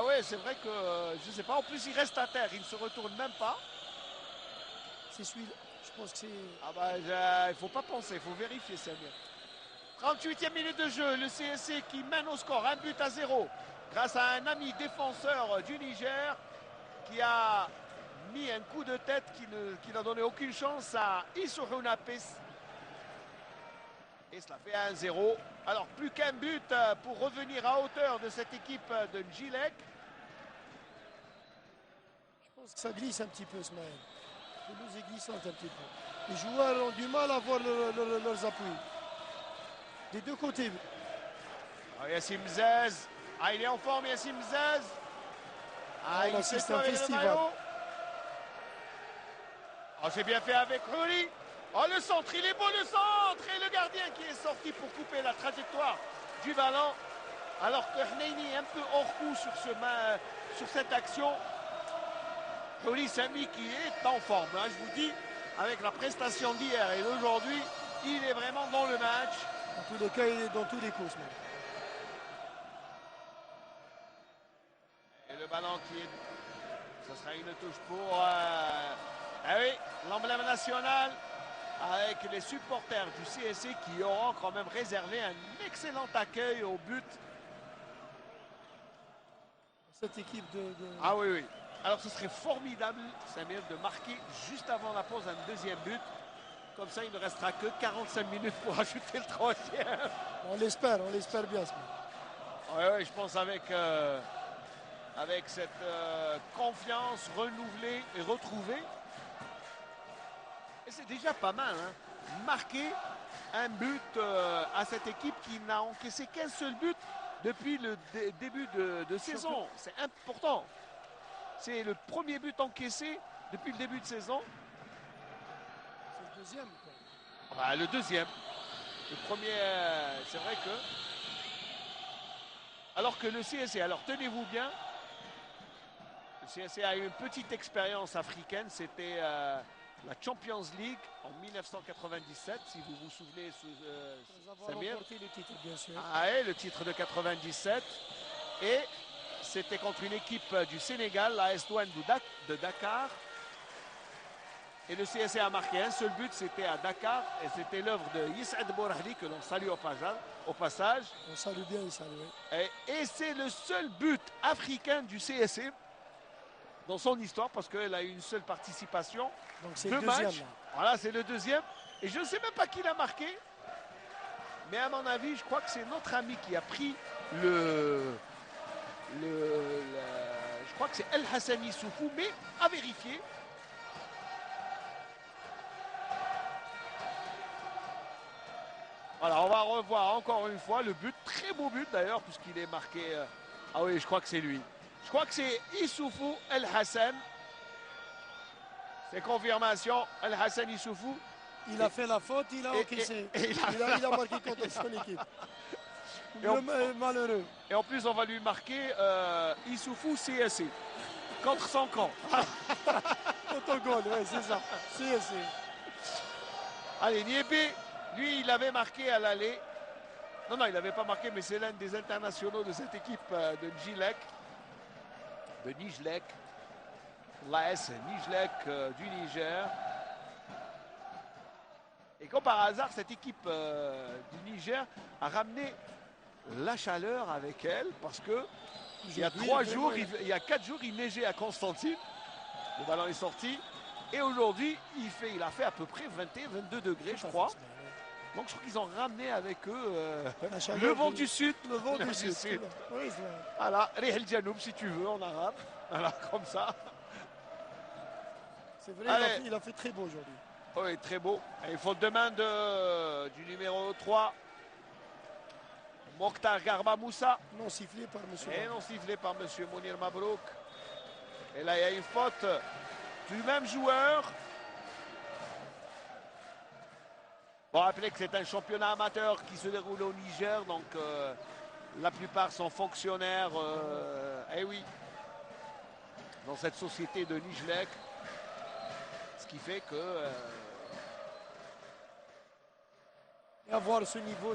S1: ouais, c'est vrai que je sais pas. En plus, il reste à terre. Il ne se retourne même pas.
S2: C'est celui-là. Je pense que c'est...
S1: il faut pas penser. Il faut vérifier, c'est bien. 38e minute de jeu. Le CSC qui mène au score 1-0 grâce à un ami défenseur du Niger qui a mis un coup de tête qui n'a donné aucune chance à Issouhou Napes. Et cela fait 1-0. Alors, plus qu'un but pour revenir à hauteur de cette équipe de Njilek.
S2: Je pense que ça glisse un petit peu, Smaïn. La pelouse est glissante un petit peu. Les joueurs ont du mal à voir leurs appuis. Des deux côtés.
S1: Oh, Yacine Mzez. Ah, il est en forme, Yacine Mzez. Ah, il
S2: assiste
S1: fait
S2: à un
S1: avec le
S2: festival.
S1: maillot. Oh, c'est bien fait avec Rouli. Oh, le centre, il est beau le centre. Et le gardien qui est sorti pour couper la trajectoire du ballon. Alors que Hneini est un peu hors coup sur cette action. Rouli Sami qui est en forme, hein, je vous dis, avec la prestation d'hier et d'aujourd'hui, il est vraiment dans le match.
S2: En tous les cas, il est dans tous les coups.
S1: Et le ballon qui est... Ce sera une touche pour... Ah oui, l'emblème national avec les supporters du CSC qui auront quand même réservé un excellent accueil au but.
S2: Cette équipe
S1: Ah oui, oui. Alors ce serait formidable, Samir, de marquer juste avant la pause un deuxième but. Comme ça, il ne restera que 45 minutes pour ajouter le troisième.
S2: On l'espère bien.
S1: Oui, oui, je pense avec cette confiance renouvelée et retrouvée. Et c'est déjà pas mal, hein. Marquer un but à cette équipe qui n'a encaissé qu'un seul but depuis le début de saison. C'est important. C'est le premier but encaissé depuis le début de saison.
S2: C'est le deuxième.
S1: Bah, le deuxième. Le premier, c'est vrai que... Alors que le CSC, alors tenez-vous bien, le CSC a eu une petite expérience africaine, c'était la Champions League en 1997, si vous vous souvenez,
S2: Nous avons
S1: Samir.
S2: remporté le titre, bien sûr.
S1: Ah, et le titre de 97. Et c'était contre une équipe du Sénégal, la AS Douanes de Dakar. Et le CSC a marqué un seul but, c'était à Dakar. Et c'était l'œuvre de Yis'ad Bourahli, que l'on salue au passage.
S2: On salue bien Issa, oui.
S1: Et c'est le seul but africain du CSC dans son histoire, parce qu'elle a eu une seule participation.
S2: Donc c'est
S1: Deux
S2: le deuxième.
S1: matchs.
S2: Là.
S1: Voilà, c'est le deuxième. Et je ne sais même pas qui l'a marqué. Mais à mon avis, je crois que c'est notre ami qui a pris je crois que c'est El Hassani Soufou, mais à vérifier. Voilà, on va revoir encore une fois le but. Très beau but d'ailleurs, puisqu'il est marqué. Ah oui, je crois que c'est lui. Je crois que c'est Issoufou El Hassan. C'est confirmation. El Hassan Issoufou.
S2: Il a fait la faute, il a encaissé. Il a marqué contre son équipe. Malheureux.
S1: Et en plus, on va lui marquer Issoufou CSC. Contre son camp.
S2: Autogol, oui, c'est ça. CSC.
S1: Allez, Niébé, lui, il avait marqué à l'aller. Non, il n'avait pas marqué, mais c'est l'un des internationaux de cette équipe de Nijlek. L'AS Nijlek du Niger. Et comme par hasard, cette équipe du Niger a ramené la chaleur avec elle, parce que il y a 4 jours, il neigeait à Constantine. Le ballon est sorti. Et aujourd'hui, il a fait à peu près 21-22 degrés, je crois. Donc je crois qu'ils ont ramené avec eux le vent du sud.
S2: Le vent du sud. Oui,
S1: voilà, Rihel Janoub si tu veux en arabe. Voilà, comme ça.
S2: C'est vrai, il a fait très beau aujourd'hui.
S1: Oui, très beau. Et il faut demande du numéro 3. Mokhtar Garba Moussa.
S2: Non sifflé par monsieur.
S1: Et non sifflé par monsieur Mounir Mabrouk. Et là, il y a une faute du même joueur. Bon, rappelez que c'est un championnat amateur qui se déroule au Niger, donc la plupart sont fonctionnaires. Eh oui, dans cette société de Nijlek. Ce qui fait que...
S2: Et avoir ce niveau,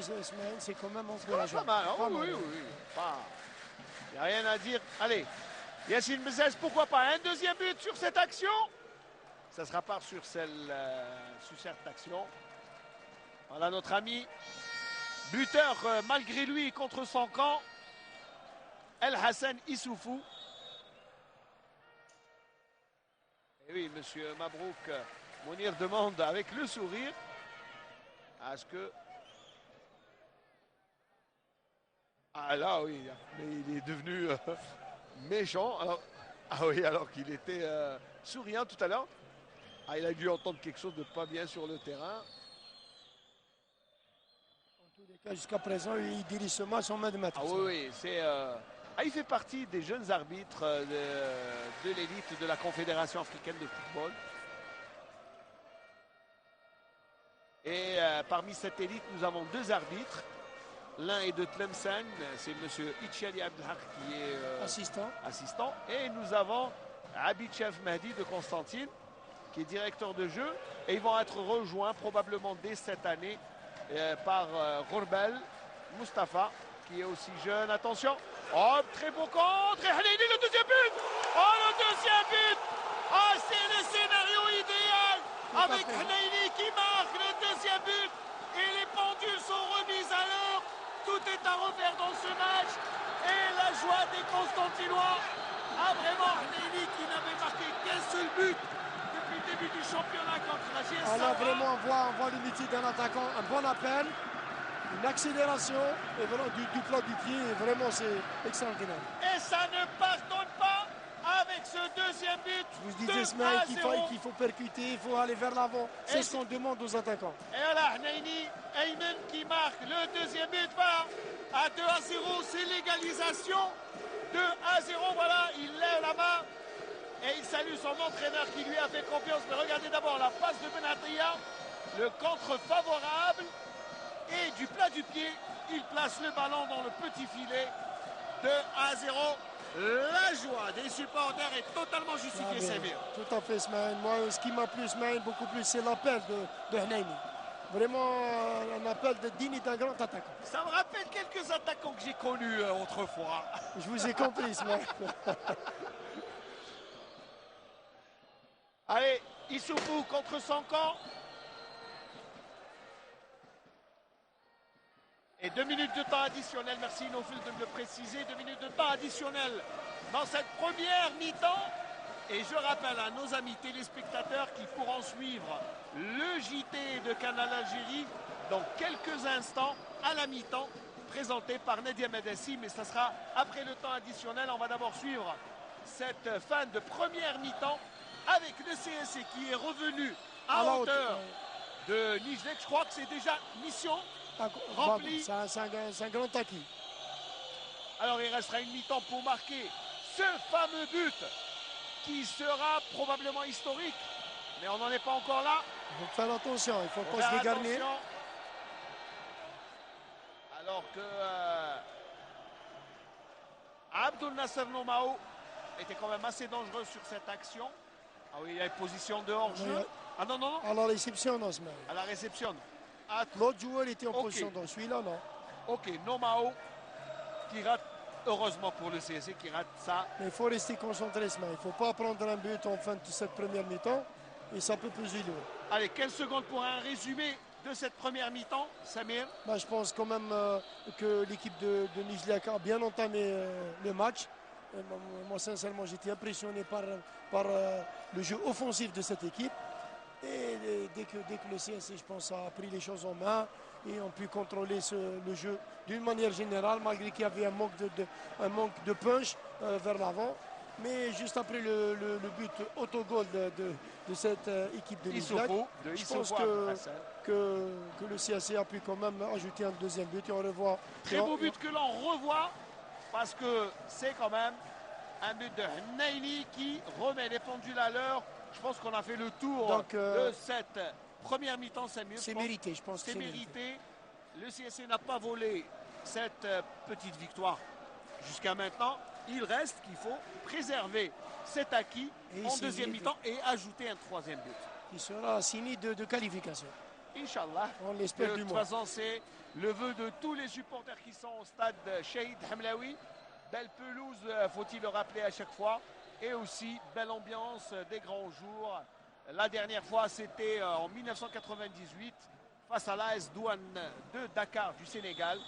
S2: c'est quand même encourageant.
S1: Pas mal, hein, oui. Il n'y a rien à dire. Allez, Yacine Mzez, pourquoi pas un deuxième but sur cette action? Ça se repart sur cette action. Voilà notre ami, buteur malgré lui contre son camp, El Hassan Issoufou. Et oui, monsieur Mabrouk, Mounir demande avec le sourire à ce que... Ah là oui, mais il est devenu méchant. Alors qu'il était souriant tout à l'heure. Ah, il a dû entendre quelque chose de pas bien sur le terrain.
S2: En tous les Jusqu'à présent, il dirige ce match en main de maître.
S1: Ah oui, c'est... il fait partie des jeunes arbitres de l'élite de la Confédération africaine de football. Et parmi cette élite, nous avons deux arbitres. L'un est de Tlemcen, c'est M. Itchali Abdelhak qui est assistant. Et nous avons Abidchef Mahdi de Constantine, qui est directeur de jeu. Et ils vont être rejoints probablement dès cette année par Ghourbel Mustafa, qui est aussi jeune. Attention, oh, très beau contre, et Hneini, le deuxième but. Oh, le deuxième but. Oh, c'est le scénario idéal, avec Hneini qui marque le deuxième but. Et les pendules sont remises à l'heure. Tout est à refaire dans ce match. Et la joie des Constantinois a vraiment Hneini qui n'avait marqué qu'un seul but depuis le début du championnat contre la GS.
S2: Alors vraiment, on voit l'unité d'un attaquant, un bon appel, une accélération et vraiment du plat du pied. Et vraiment, c'est extraordinaire.
S1: Et ça ne pardonne pas avec ce deuxième but.
S2: Je vous disais, Ismaël, qu'il faut percuter, il faut aller vers l'avant. C'est ce qu'on demande aux attaquants.
S1: Et voilà, Hneini, Aymen qui marque le deuxième but. Voilà, à 2-0, c'est l'égalisation. 2-0, voilà, il lève la main et il salue son entraîneur qui lui a fait confiance. Mais regardez d'abord la passe de Benatia, le contre favorable et du plat du pied, il place le ballon dans le petit filet. 2-0. La joie des supporters est totalement justifiée, Samir.
S2: Tout à fait, Ismaël. Moi, ce qui m'a plu, Ismaël, beaucoup plus, c'est l'appel de Hneini. Vraiment un appel digne d'un grand attaquant.
S1: Ça me rappelle quelques attaquants que j'ai connus autrefois.
S2: Je vous ai compris, Ismaël.
S1: Allez, Issoufou contre son camp. Et 2 minutes de temps additionnel, merci Nofil de me le préciser, 2 minutes de temps additionnel dans cette première mi-temps. Et je rappelle à nos amis téléspectateurs qui pourront suivre le JT de Canal Algérie dans quelques instants à la mi-temps, présenté par Nadia Medessi, mais ça sera après le temps additionnel. On va d'abord suivre cette fin de première mi-temps avec le CSC qui est revenu à hauteur de Nijlek. Je crois que c'est déjà mission remplie.
S2: C'est un grand acquis.
S1: Alors il restera une mi-temps pour marquer ce fameux but qui sera probablement historique. Mais on n'en est pas encore là.
S2: Il faut faire attention, il ne faut pas se dégarner.
S1: Alors que Abdul Nasser Nomao était quand même assez dangereux sur cette action. Ah oui, il y a une position de hors-jeu. Ah non, non, non.
S2: À la réception, non, Ismaël.
S1: À la réception.
S2: L'autre joueur était en position de celui-là, non.
S1: Ok, Nomao qui rate, heureusement pour le CSC, qui rate ça.
S2: Mais il faut rester concentré, Ismaël. Il ne faut pas prendre un but en fin de cette première mi-temps. Et ça peut peser lourd.
S1: Allez, quelles secondes pour un résumé de cette première mi-temps, Samir?
S2: Je pense quand même que l'équipe de Nijlek a bien entamé le match. Moi, sincèrement, j'étais impressionné par le jeu offensif de cette équipe. Et dès que le CSC, je pense, a pris les choses en main et ont pu contrôler le jeu d'une manière générale, malgré qu'il y avait un manque de punch vers l'avant. Mais juste après le but autogol de cette équipe de Nijlek, je pense que le CSC a pu quand même ajouter un deuxième but. Et on revoit.
S1: Très beau but que l'on revoit, parce que c'est quand même un but de Hneini qui remet les pendules à l'heure. Je pense qu'on a fait le tour de cette première mi-temps, Samuel.
S2: C'est mérité, je pense.
S1: C'est mérité. Le CSC n'a pas volé cette petite victoire jusqu'à maintenant. Il reste qu'il faut préserver cet acquis en deuxième mi-temps et ajouter un troisième but.
S2: Il sera signé de qualification.
S1: Inch'Allah.
S2: On l'espère du moins.
S1: De toute façon, c'est le vœu de tous les supporters qui sont au stade Shahid Hamlaoui. Belle pelouse, faut-il le rappeler à chaque fois. Et aussi, belle ambiance des grands jours. La dernière fois, c'était en 1998 face à l'AS Douane de Dakar du Sénégal.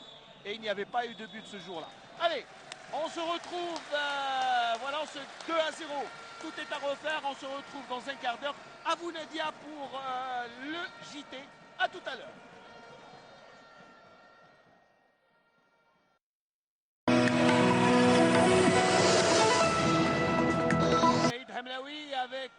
S1: Et il n'y avait pas eu de but ce jour-là. Allez, on se retrouve, voilà, 2-0. Tout est à refaire. On se retrouve dans un quart d'heure. À vous, Nadia, pour le JT. À tout à l'heure. Hamlaoui avec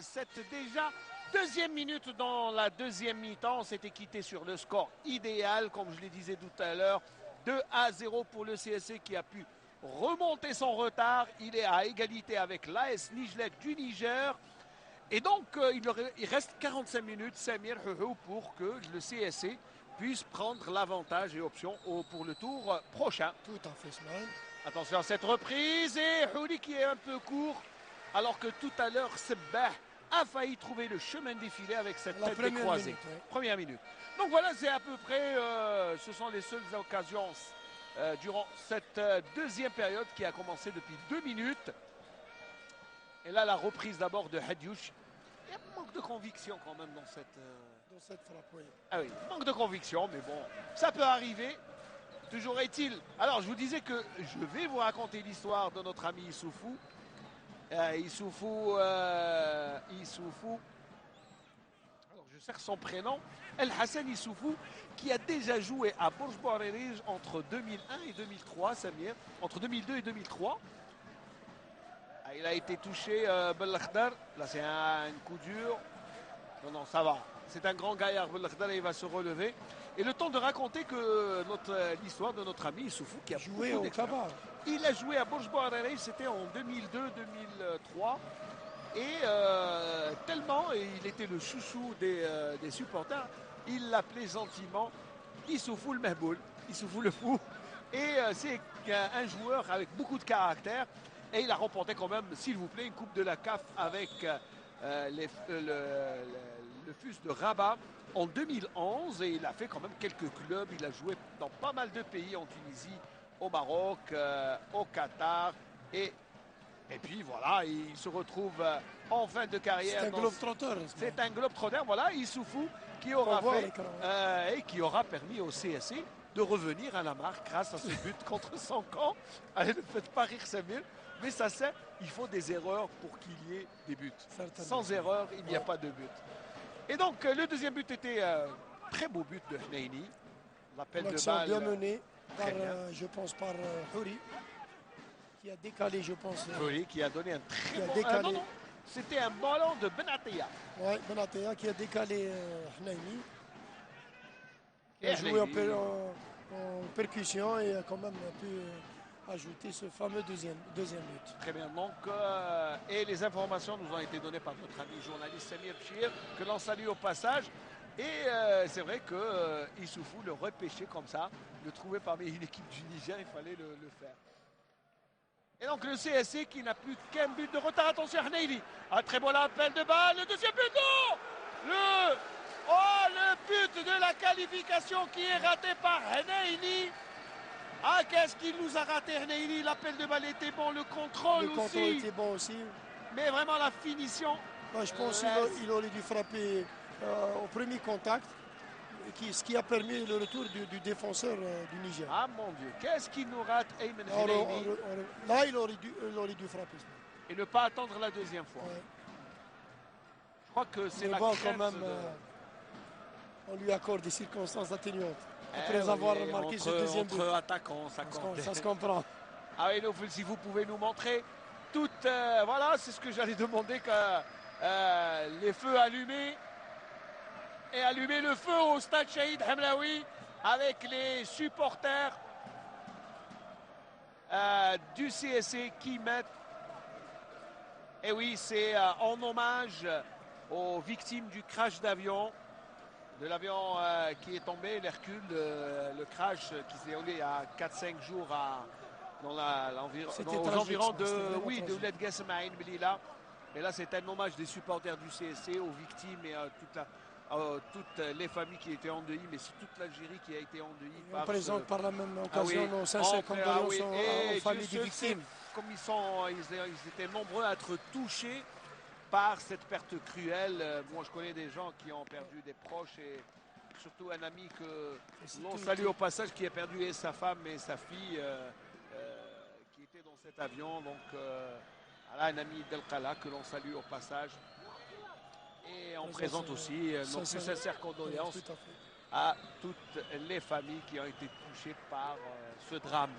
S1: cette déjà deuxième minute dans la deuxième mi-temps. On s'était quitté sur le score idéal, comme je le disais tout à l'heure. 2-0 pour le CSC qui a pu remonter son retard. Il est à égalité avec l'AS Nijlek du Niger. Et donc, il reste 45 minutes, Samir Houhou, pour que le CSC puisse prendre l'avantage et option pour le tour prochain.
S2: Tout à fait, Smaïn.
S1: Attention à cette reprise et Houli qui est un peu court, alors que tout à l'heure, Sebbah a failli trouver le chemin défilé avec cette tête décroisée.
S2: Minute, ouais.
S1: Première minute. Donc voilà, c'est à peu près, ce sont les seules occasions durant cette deuxième période qui a commencé depuis 2 minutes. Et là, la reprise d'abord de Hadjouch. Il y a un manque de conviction quand même dans cette...
S2: Dans cette frappe, oui.
S1: Ah oui, manque de conviction, mais bon, ça peut arriver. Toujours est-il. Alors, je vous disais que je vais vous raconter l'histoire de notre ami Issoufou. Issoufou. Alors, je cherche son prénom. El Hassan Issoufou, qui a déjà joué à Bourj Bouarerij entre 2001 et 2003, Samir. Entre 2002 et 2003. Il a été touché, Belakhdar. Là, c'est un coup dur. Non, ça va. C'est un grand gaillard, Belakhdar, et il va se relever. Et le temps de raconter que l'histoire de notre ami Issoufou, qui a
S2: Joué au Kabar.
S1: Il a joué à Bourj Bouarerij, c'était en 2002-2003. Et tellement il était le chouchou des supporters, il l'appelait gentiment Issoufou le Mehboul, Issoufou le fou. Et c'est un joueur avec beaucoup de caractère. Et il a remporté quand même, s'il vous plaît, une coupe de la CAF avec le FUS de Rabat en 2011. Et il a fait quand même quelques clubs. Il a joué dans pas mal de pays, en Tunisie, au Maroc, au Qatar. Et puis voilà, il se retrouve en fin de carrière.
S2: C'est un globe-trotteur.
S1: C'est un globe-trotteur, voilà, Issoufou, qui aura fait et qui aura permis au CSC de revenir à la marque grâce à ce but contre son camp. Allez, ne faites pas rire Samir, mais ça c'est, il faut des erreurs pour qu'il y ait des buts.
S2: Certainement.
S1: Sans erreur, il n'y a pas de but. Et donc, le deuxième but était très beau but de Hneini. L'appel de balle.
S2: Bien mené, par,
S1: bien.
S2: je pense, par Houri, qui a décalé, je pense.
S1: Oui, qui a donné un très bon...
S2: décalé.
S1: non, c'était un ballon de Benatia.
S2: Oui, Benatia qui a décalé Hneini. Il
S1: Et
S2: a joué
S1: Hneini.
S2: en percussion et a quand même pu ajouter ce fameux deuxième but.
S1: Très bien. Donc, et les informations nous ont été données par notre ami journaliste Samir Bchir, que l'on salue au passage. Et c'est vrai que Issoufou le repêcher comme ça, le trouver parmi une équipe du Niger, il fallait le faire. Et donc le CSC qui n'a plus qu'un but de retard. Attention, Hneili. Un très bon appel de balle. Le deuxième but, non! Le but de la qualification qui est raté par Hneili. Ah, qu'est-ce qu'il nous a raté, Hneili? L'appel de balle était bon, le contrôle
S2: Le contrôle
S1: aussi.
S2: était bon aussi.
S1: Mais vraiment la finition.
S2: Moi, je pense qu'il aurait dû frapper au premier contact, ce qui a permis le retour du défenseur du Niger.
S1: Ah mon Dieu, qu'est-ce qu'il nous rate, Ayman
S2: Alors,
S1: Hneili.
S2: là, il aurait dû frapper.
S1: Et ne pas attendre la deuxième fois.
S2: Ouais.
S1: Je crois que c'est
S2: Mais
S1: la
S2: bon,
S1: crainte
S2: quand même,
S1: de-
S2: on lui accorde des circonstances atténuantes.
S1: Eh
S2: Après
S1: oui,
S2: avoir marqué ce deuxième but.
S1: entre attaquants, ça compte.
S2: Ça se comprend.
S1: Ah oui, Nofel, si vous pouvez nous montrer toutes... voilà, c'est ce que j'allais demander, que les feux allumés. Et allumer le feu au stade Shahid Hamlaoui avec les supporters du CSC qui mettent... Et oui, c'est en hommage aux victimes du crash d'avion. De l'avion qui est tombé, l'Hercule, le crash qui s'est déroulé il y a 4-5 jours aux environs de Ouled Ghasemaïn Belila. Et là, c'est un hommage des supporters du CSC aux victimes et à toutes les familles qui étaient endeuillées, mais c'est toute l'Algérie qui a été endeuillée.
S2: On présente par la même occasion nos sincères condoléances aux familles des victimes.
S1: Comme ils étaient nombreux à être touchés par cette perte cruelle. Moi, je connais des gens qui ont perdu des proches et surtout un ami que l'on salue au passage qui a perdu et sa femme et sa fille qui étaient dans cet avion. Donc, voilà, un ami d'El-Khala que l'on salue au passage. Et on présente aussi nos plus sincères condoléances à toutes les familles qui ont été touchées par ce drame.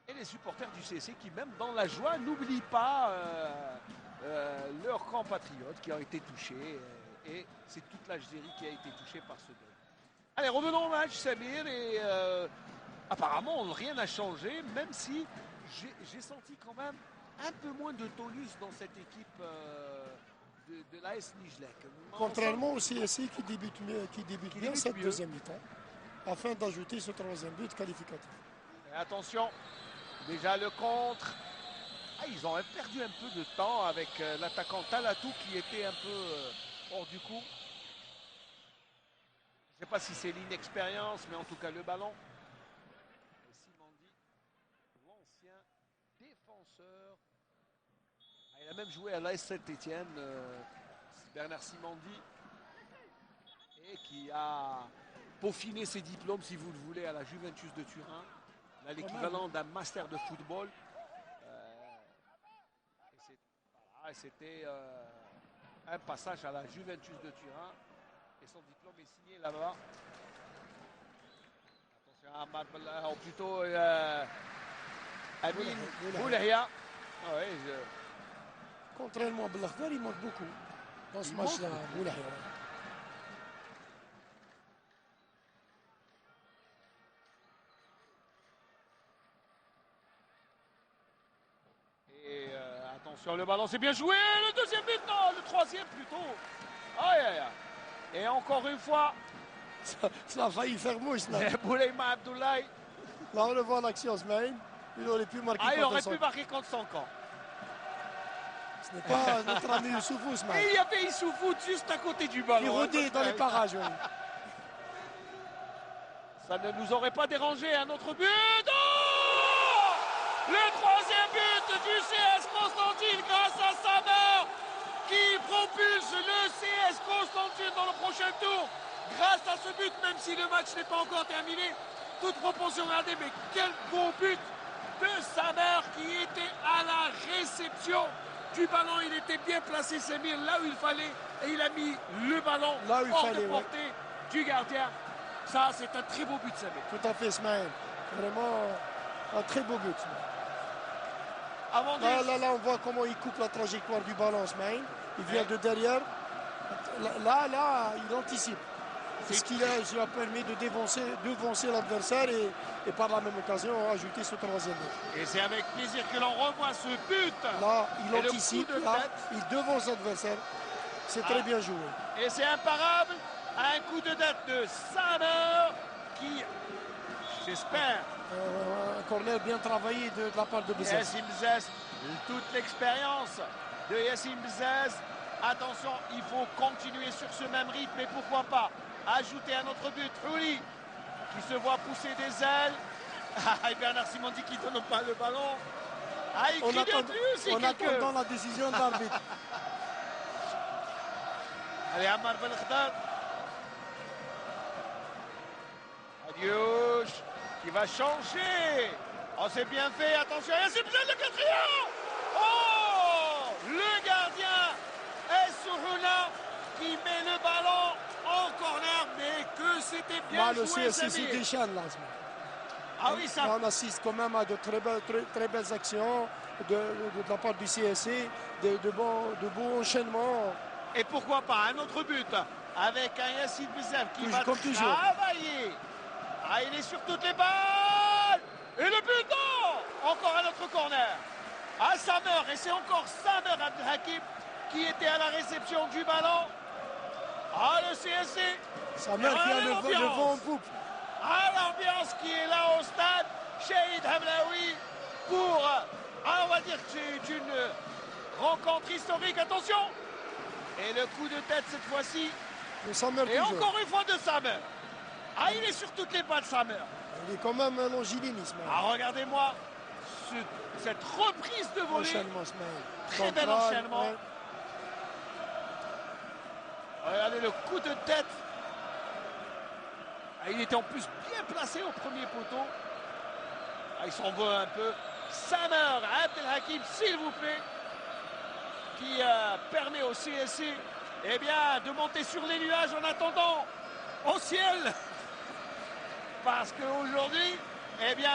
S1: Et les les supporters du CSC qui, même dans la joie, n'oublient pas leurs compatriotes qui ont été touchés. Et c'est toute l'Algérie qui a été touchée par ce deuil. Allez, revenons au match, Samir. Et apparemment, rien n'a changé, même si j'ai senti quand même un peu moins de tonus dans cette équipe de l'AS Nijlek.
S2: Contrairement au CSC qui débute bien cette
S1: mieux.
S2: deuxième mi-temps, afin d'ajouter ce troisième but qualificatif.
S1: Et attention, déjà le contre. Ils ont perdu un peu de temps avec l'attaquant Talatou qui était un peu hors du coup. Je ne sais pas si c'est l'inexpérience, mais en tout cas le ballon. Et Simandi, l'ancien défenseur. Il a même joué à l'AS Saint-Étienne, Bernard Simandi, et qui a peaufiné ses diplômes, si vous le voulez, à la Juventus de Turin. Là, l'équivalent d'un master de football. Et c'était un passage à la Juventus de Turin. Et son diplôme est signé là-bas. Attention à Marbella, ou plutôt Amin Boulahia. Ah ouais,
S2: Contrairement à Belakhdar, il manque beaucoup dans ce
S1: Il
S2: match-là.
S1: manque beaucoup.
S2: Boulahia.
S1: Et attention, le ballon, c'est bien joué. Le deuxième but, non, le troisième plutôt. Aïe, aïe, aïe. Et encore une fois,
S2: Ça a failli faire mouche. Là,
S1: Bouleyma Abdoulaye.
S2: Là, on le voit en action, Smaïn. Il aurait pu marquer
S1: Il
S2: contre
S1: aurait
S2: son
S1: pu marquer contre son camp.
S2: Ce n'est pas notre ami Youssoufou,
S1: Et
S2: Smaïn.
S1: il y avait Issoufou juste à côté du ballon.
S2: Qui rôdait dans les parages. Oui.
S1: Ça ne nous aurait pas dérangé. Un autre but. Oh, le troisième but du CS Constantine grâce à Samer qui propulse le CS Constantine dans le prochain tour. Grâce à ce but, même si le match n'est pas encore terminé, toute proportion gardée, mais quel beau but de Samer qui était à la réception du ballon. Il était bien placé, Samir, là où il fallait, et il a mis le ballon
S2: Là où il
S1: hors
S2: fallait,
S1: de portée du gardien. Ça, c'est un très beau but, Samir.
S2: Tout à fait, Smaïn. Vraiment un très beau but.
S1: Avant
S2: Là, on voit comment il coupe la trajectoire du ballon, Smaïn. Il vient de derrière. Là, il anticipe. Ce qui lui a permis de devancer l'adversaire et par la même occasion ajouter ce troisième but.
S1: Et c'est avec plaisir que l'on revoit ce but.
S2: Là, il
S1: Et le
S2: anticipe,
S1: coup de
S2: là,
S1: tête.
S2: il devance l'adversaire. C'est très bien joué.
S1: Et c'est imparable. Un coup de tête de Samer qui, j'espère,
S2: Un corner bien travaillé de la part de Bezes.
S1: Yassim Bzez, toute l'expérience de Yassim Bzez. Attention, il faut continuer sur ce même rythme et pourquoi pas ajouter un autre but. Houli qui se voit pousser des ailes. Et Bernard Simandi qui ne donne pas le ballon. Il crie de plus aussi
S2: On
S1: quelques...
S2: attend la décision de l'arbitre.
S1: Allez, Ammar Belkhdad. Adiouche qui va changer. Oh, c'est bien fait. Attention, Yassim Bzez, le quatrième. Oh, le gardien Essouruna qui met le ballon en corner, mais que c'était bien
S2: Là, le
S1: joué,
S2: CSC se
S1: Samir.
S2: déchaîne là.
S1: Ah oui, ça.
S2: Là, on assiste quand même à de très belles actions de la part du CSC, de beaux enchaînements.
S1: Et pourquoi pas un autre but avec un Yacine Bzez qui va
S2: Comme toujours.
S1: travailler. Il est sur toutes les balles. Et le but, non. Encore un autre corner. Samer, et c'est encore Samer Abdelhakim qui était à la réception du ballon. Le CSC.
S2: Samer qui a le vent en poupe.
S1: L'ambiance qui est là au stade. Shahid Hamlaoui pour, on va dire que c'est une rencontre historique. Attention. Et le coup de tête cette fois-ci. Et encore une fois de Samer. Il est sur toutes les balles, Samer.
S2: Il est quand même un longilinisme.
S1: Regardez-moi cette reprise de volée.
S2: Enchaînement,
S1: Très bel enchaînement.
S2: Ouais.
S1: Regardez le coup de tête. Il était en plus bien placé au premier poteau. Il s'en va un peu. Samer Abdelhakim, s'il vous plaît, qui permet au CSC de monter sur les nuages en attendant au ciel. Parce qu'aujourd'hui, Eh bien,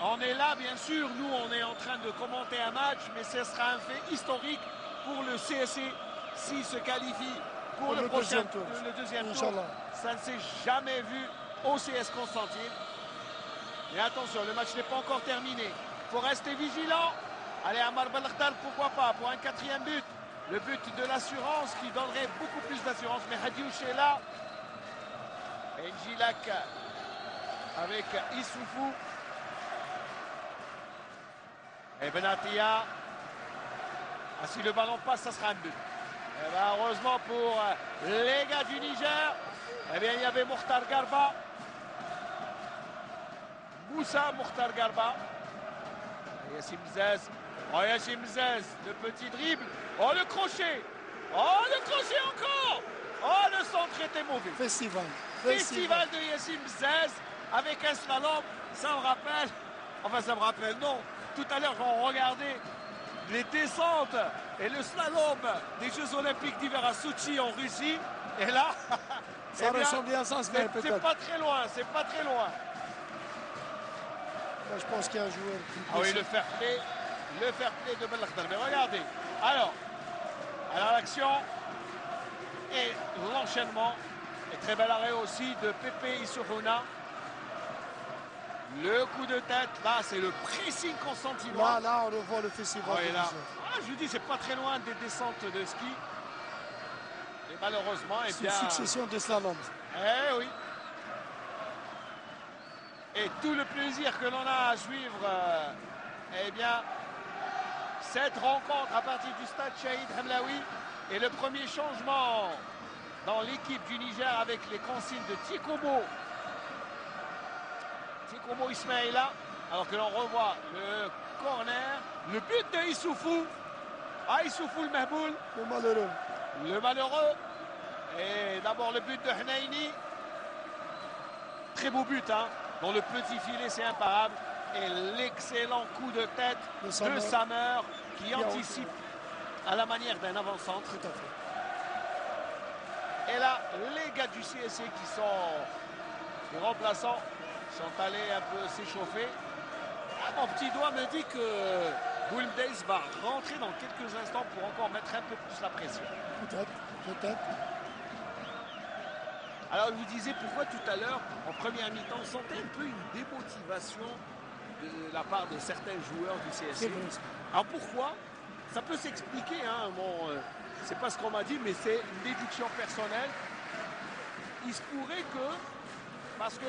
S1: on est là, bien sûr. Nous, on est en train de commenter un match, mais ce sera un fait historique pour le CSC s'il se qualifie pour le prochain
S2: deuxième tour.
S1: le deuxième tour.
S2: Inch'Allah.
S1: Ça ne s'est jamais vu au CS Constantine. Et attention, le match n'est pas encore terminé. Il faut rester vigilant. Allez, Amar Belkhtar, pourquoi pas, pour un quatrième but. Le but de l'assurance qui donnerait beaucoup plus d'assurance. Mais Hadiouche est là. Et Njilak avec Issoufou. Et Benatia. Ah, si le ballon passe, ça sera un but. Et ben, heureusement pour les gars du Niger, eh bien, il y avait Mokhtar Garba. Moussa Mokhtar Garba. Yassim Zez. Oh, Yassim Zez, le petit dribble. Oh, le crochet. Oh, le crochet encore. Oh, le centre était mauvais. Festival de Yassim Zez avec un slalom. Ça me rappelle. Enfin, ça me rappelle, non. Tout à l'heure, on regardait les descentes et le slalom des Jeux Olympiques d'hiver à Sochi en Russie. Et là,
S2: Ça ressemble à ça,
S1: c'est pas très loin, c'est pas très loin.
S2: Moi, je pense qu'il y a un joueur qui
S1: Ah oui, le fair play de Belkhtar. Mais regardez, alors l'action et l'enchaînement. Et très bel arrêt aussi de Pepe Issoufuna. Le coup de tête, là, c'est le pressing constantinois.
S2: Là, on revoit le festival.
S1: Ah, là. Ah, je vous dis, c'est pas très loin des descentes de ski. Et malheureusement,
S2: C'est une succession de slaloms.
S1: Eh oui. Et tout le plaisir que l'on a à suivre, eh bien, cette rencontre à partir du stade Shahid Hamlaoui. Et le premier changement dans l'équipe du Niger avec les consignes de Tikomo Ismaïla, alors que l'on revoit le corner, le but de Issoufou. Ah, Issoufou le Mahboul. Le malheureux. Et d'abord le but de Hnaini. Très beau but, hein. Dans le petit filet, c'est imparable. Et l'excellent coup de tête de Samer qui anticipe à la manière d'un avant-centre.
S2: Tout à fait.
S1: Et là, les gars du CSC qui sont les remplaçants sont allés un peu s'échauffer. Ah, mon petit doigt me dit que Boulmdeis va rentrer dans quelques instants pour encore mettre un peu plus la pression.
S2: Peut-être.
S1: Alors, je vous disais pourquoi tout à l'heure, en première mi-temps, on sentait un peu une démotivation de la part de certains joueurs du CSC. Alors pourquoi? Ça peut s'expliquer, hein. Bon, c'est pas ce qu'on m'a dit, mais c'est une déduction personnelle. Il se pourrait que, parce que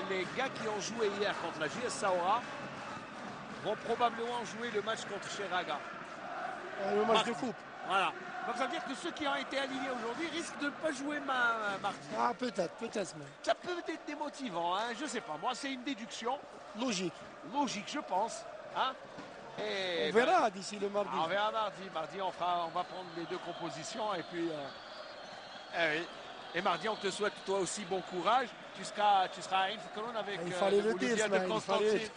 S1: les gars qui ont joué hier contre la JS Saoura vont probablement jouer le match contre Cheraga.
S2: Le match de coupe.
S1: Voilà. Donc ça veut dire que ceux qui ont été alignés aujourd'hui risquent de ne pas jouer mardi.
S2: Ah, peut-être même.
S1: Ça peut être démotivant, hein. Je sais pas. Moi, c'est une déduction.
S2: Logique,
S1: je pense. Hein. Et
S2: on verra d'ici le mardi.
S1: On verra mardi. Mardi, on va prendre les deux compositions et puis. Oui. Et mardi, on te souhaite toi aussi bon courage. Tu seras à Infkron avec
S2: il fallait le
S1: Bolivia
S2: dire,
S1: de Constantine.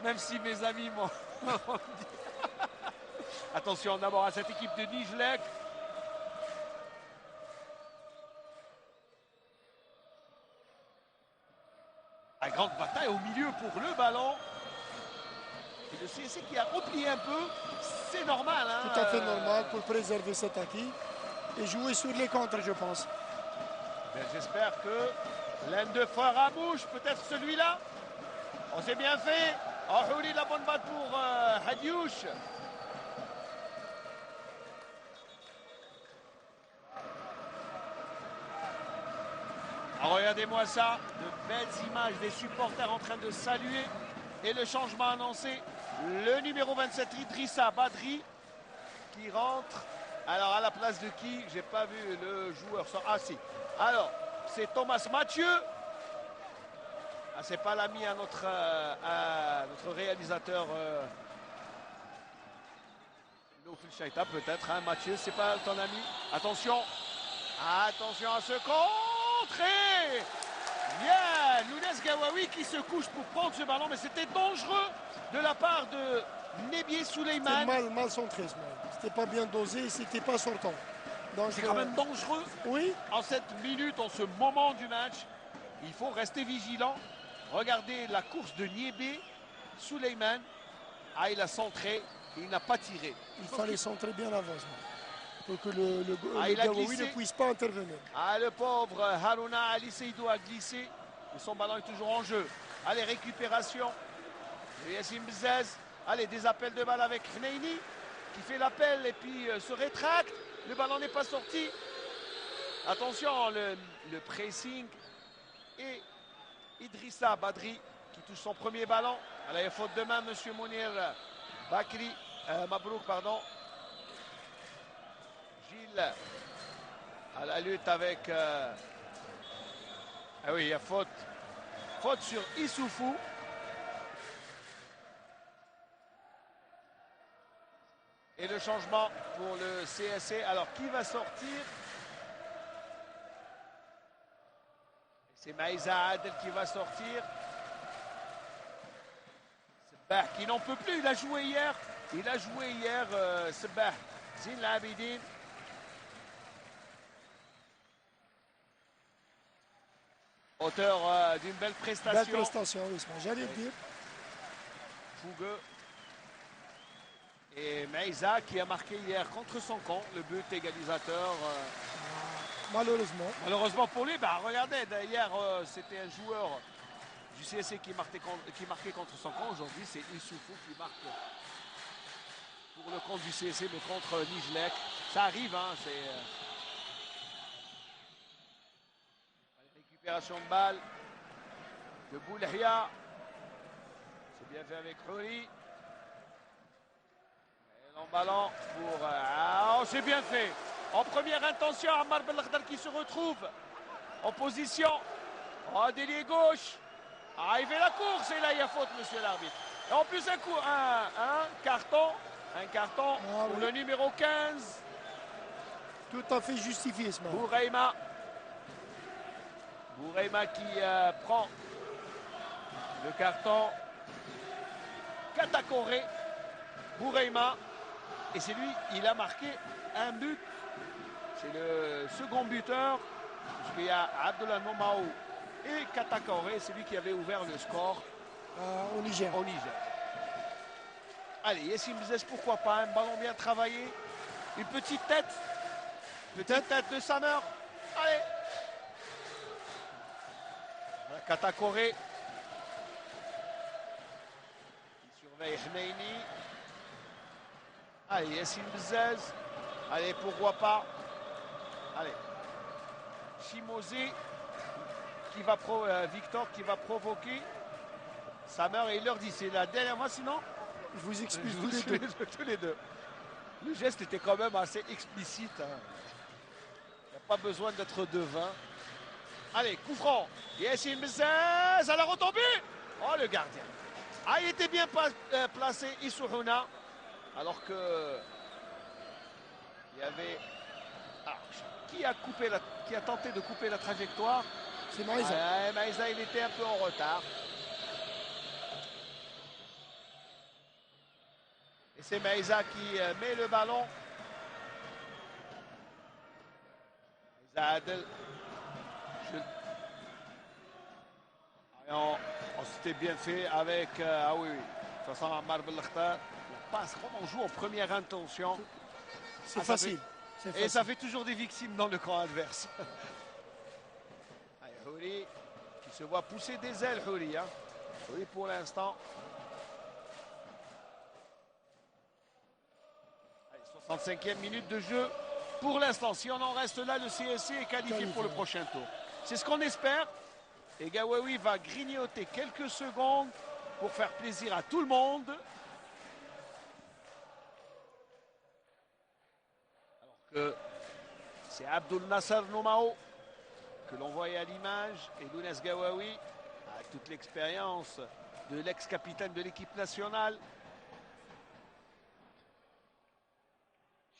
S1: Même si mes amis m'ont dit. Attention d'abord à cette équipe de Nijlek. La grande bataille au milieu pour le ballon. Et le CSC qui a replié un peu, c'est normal. Hein,
S2: tout à fait normal pour préserver cet acquis et jouer sur les contres, je pense.
S1: J'espère que l'un de frères à bouche, peut-être celui-là. On s'est bien fait. Oh, Houli, la bonne balle pour Hadiouche. Alors regardez-moi ça, de belles images des supporters en train de saluer. Et le changement annoncé, le numéro 27, Idrissa Badri, qui rentre. Alors à la place de qui? J'ai pas vu le joueur. Ah si. Alors, c'est Thomas Mathieu. Ah, c'est pas l'ami à notre réalisateur Nofil Chaita, peut-être, hein, Mathieu, c'est pas ton ami. Attention à ce contré. Bien, Lounès Gawawi qui se couche pour prendre ce ballon, mais c'était dangereux de la part de Nebié Souleymane.
S2: C'était mal centré, c'était pas bien dosé, c'était pas sortant.
S1: C'est quand même dangereux.
S2: Oui.
S1: En cette minute, en ce moment du match, il faut rester vigilant. Regardez la course de Niébé. Souleymane. Ah, il a centré. Il n'a pas tiré.
S2: Il fallait centrer bien avant. Pour que le
S1: Il a
S2: Gawawi
S1: glissé.
S2: ne puisse pas intervenir.
S1: Ah, le pauvre Harouna Ali Seydou a glissé. Et son ballon est toujours en jeu. Allez, récupération. Et Yacine Bzaz. Allez, des appels de balle avec Hneini qui fait l'appel et puis se rétracte. Le ballon n'est pas sorti. Attention, le pressing. Et Idrissa Badri qui touche son premier ballon. Allez, il y a faute de main, monsieur Mounir Bakri. Mabrouk, pardon. Gilles à la lutte avec... Ah oui, il y a faute. Faute sur Issoufou. Et le changement pour le CSC. Alors, qui va sortir? C'est Maïza Adel qui va sortir. Sebah qui n'en peut plus. Il a joué hier. Sebah. Zine Labidine. Auteur d'une belle prestation.
S2: Belle prestation, oui, j'allais le dire.
S1: Fougueux. Et Maïza qui a marqué hier contre son camp le but égalisateur.
S2: Malheureusement.
S1: Malheureusement pour lui, regardez, hier c'était un joueur du CSC qui marquait contre son camp. Aujourd'hui, c'est Issoufou qui marque pour le compte du CSC, mais contre Nijlek. Ça arrive, hein, c'est... Récupération de balle de Boulahia. C'est bien fait avec Khouri. En ballon pour... c'est bien fait. En première intention, Ammar Belkhdar qui se retrouve en position. Délié gauche. Il fait la course et là il y a faute, monsieur l'arbitre. Et en plus un carton. Un carton pour le numéro 15.
S2: Tout à fait justifié ce match.
S1: Bouraima qui prend le carton. Katakore. Bouraima. Et c'est lui, il a marqué un but. C'est le second buteur. Puisqu'il y a Abdullah Nomao et Katakore. C'est lui qui avait ouvert le score
S2: au Niger.
S1: Allez, Yacine Bzès, pourquoi pas. Un ballon bien travaillé. Une petite tête. Tête de Samer. Allez. Katakore. Il surveille Hneini. Allez, Yacine Bzaz. Allez, pourquoi pas. Allez. Chimosé Victor qui va provoquer. Samer et il leur dit c'est la dernière fois, sinon
S2: je vous explique
S1: tous les deux. Le geste était quand même assez explicite. Il n'y a pas besoin d'être devin. Allez, coup franc. Yacine Bzaz à la retombée. Oh, le gardien. Il était bien placé, Issouhouna. Alors que il y avait qui a tenté de couper la trajectoire.
S2: C'est Maïza.
S1: Maïza, il était un peu en retard. Et c'est Maïza qui met le ballon. Maïza Adel. C'était bien fait avec oui. De toute façon, Ammar Belkhdar. Passe, quand on joue en première intention,
S2: c'est facile.
S1: Et ça fait toujours des victimes dans le camp adverse. Khouri qui se voit pousser des ailes, Khouri. Khouri pour l'instant. 65e minute de jeu. Pour l'instant, si on en reste là, le CSC est qualifié pour le prochain tour. C'est ce qu'on espère. Et Gawawi va grignoter quelques secondes pour faire plaisir à tout le monde. C'est Abdul Nasser Nomao que l'on voit à l'image et Lounès Gawawi a toute l'expérience de l'ex-capitaine de l'équipe nationale.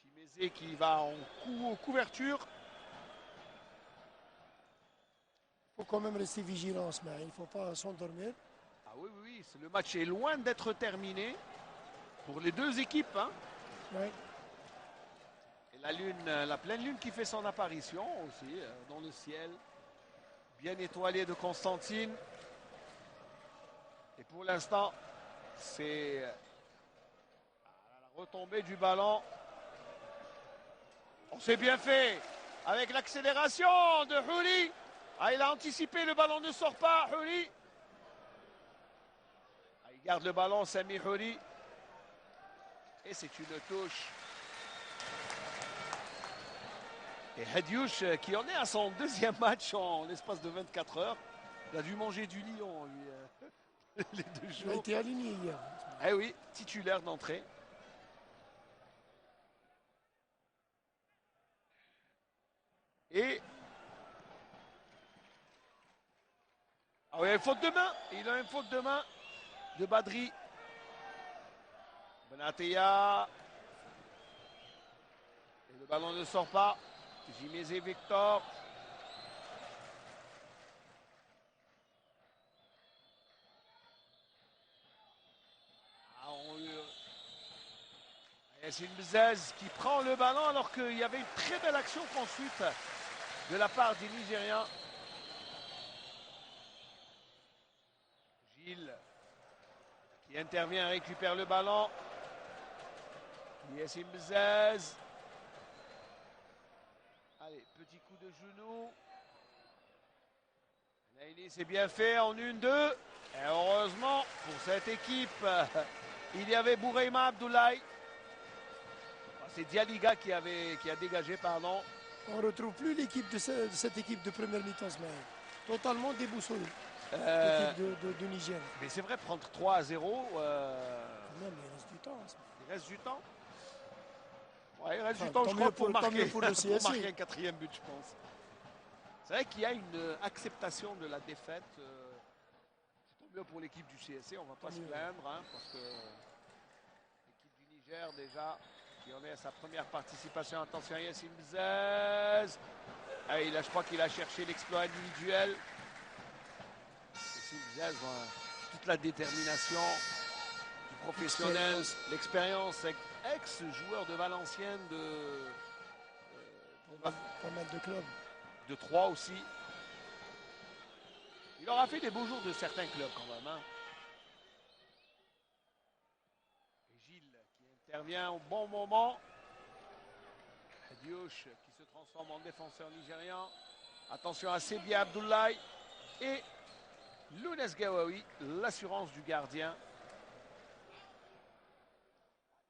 S1: Chimezé qui va en couverture.
S2: Il faut quand même rester vigilant, mais il ne faut pas s'endormir.
S1: Oui, le match est loin d'être terminé pour les deux équipes.
S2: Oui.
S1: La pleine lune qui fait son apparition aussi dans le ciel. Bien étoilé de Constantine. Et pour l'instant, c'est la retombée du ballon. On s'est bien fait avec l'accélération de Houli. Ah, il a anticipé, le ballon ne sort pas, Houli. Ah, il garde le ballon, Sami Houli. Et c'est une touche. Et Hadiouche qui en est à son deuxième match en l'espace de 24 heures. Il a dû manger du lion, lui, les 2
S2: Il a
S1: jours.
S2: été aligné hier.
S1: Eh oui, titulaire d'entrée. Et ah oui, il a une faute de main. Il a une faute de main de Badri. Benatia. Et le ballon ne sort pas. Jimézé Victor. Ah, c'est une Bzez qui prend le ballon alors qu'il y avait une très belle action ensuite de la part des Nigériens. Gilles qui intervient, récupère le ballon. Yassim Bzez. Allez, petit coup de genou. Naïli, c'est bien fait en 1-2. Et heureusement pour cette équipe, il y avait Bouraima Abdoulaye. C'est Dialiga qui a dégagé, pardon.
S2: On ne retrouve plus l'équipe de cette équipe de première mi-temps, Smaïl. Totalement déboussolée, l'équipe de Niger.
S1: Mais c'est vrai, prendre 3-0.
S2: Quand même, il reste du temps.
S1: Il reste du temps. Ouais, il reste
S2: Enfin,
S1: du temps,
S2: tant
S1: je crois,
S2: mieux
S1: pour
S2: pour- tant
S1: marquer,
S2: mieux pour le
S1: pour
S2: CSC.
S1: marquer un 4e but, je pense. C'est vrai qu'il y a une acceptation de la défaite. C'est tant mieux pour l'équipe du CSC, on ne va pas
S2: Tant
S1: se
S2: mieux.
S1: plaindre, hein, parce que l'équipe du Niger, déjà, qui en est à sa première participation. Attention, Yassim Bzez. Ah, je crois qu'il a cherché l'exploit individuel. Yassim Bzez, toute la détermination du professionnel, l'expérience, ex-joueur de Valenciennes,
S2: Pas mal de clubs.
S1: de 3 aussi. Il aura fait des beaux jours de certains clubs quand même. Hein. Et Gilles qui intervient au bon moment. Diouche qui se transforme en défenseur nigérian. Attention à Sebi Abdoulaye et Lounes Gawawi, l'assurance du gardien.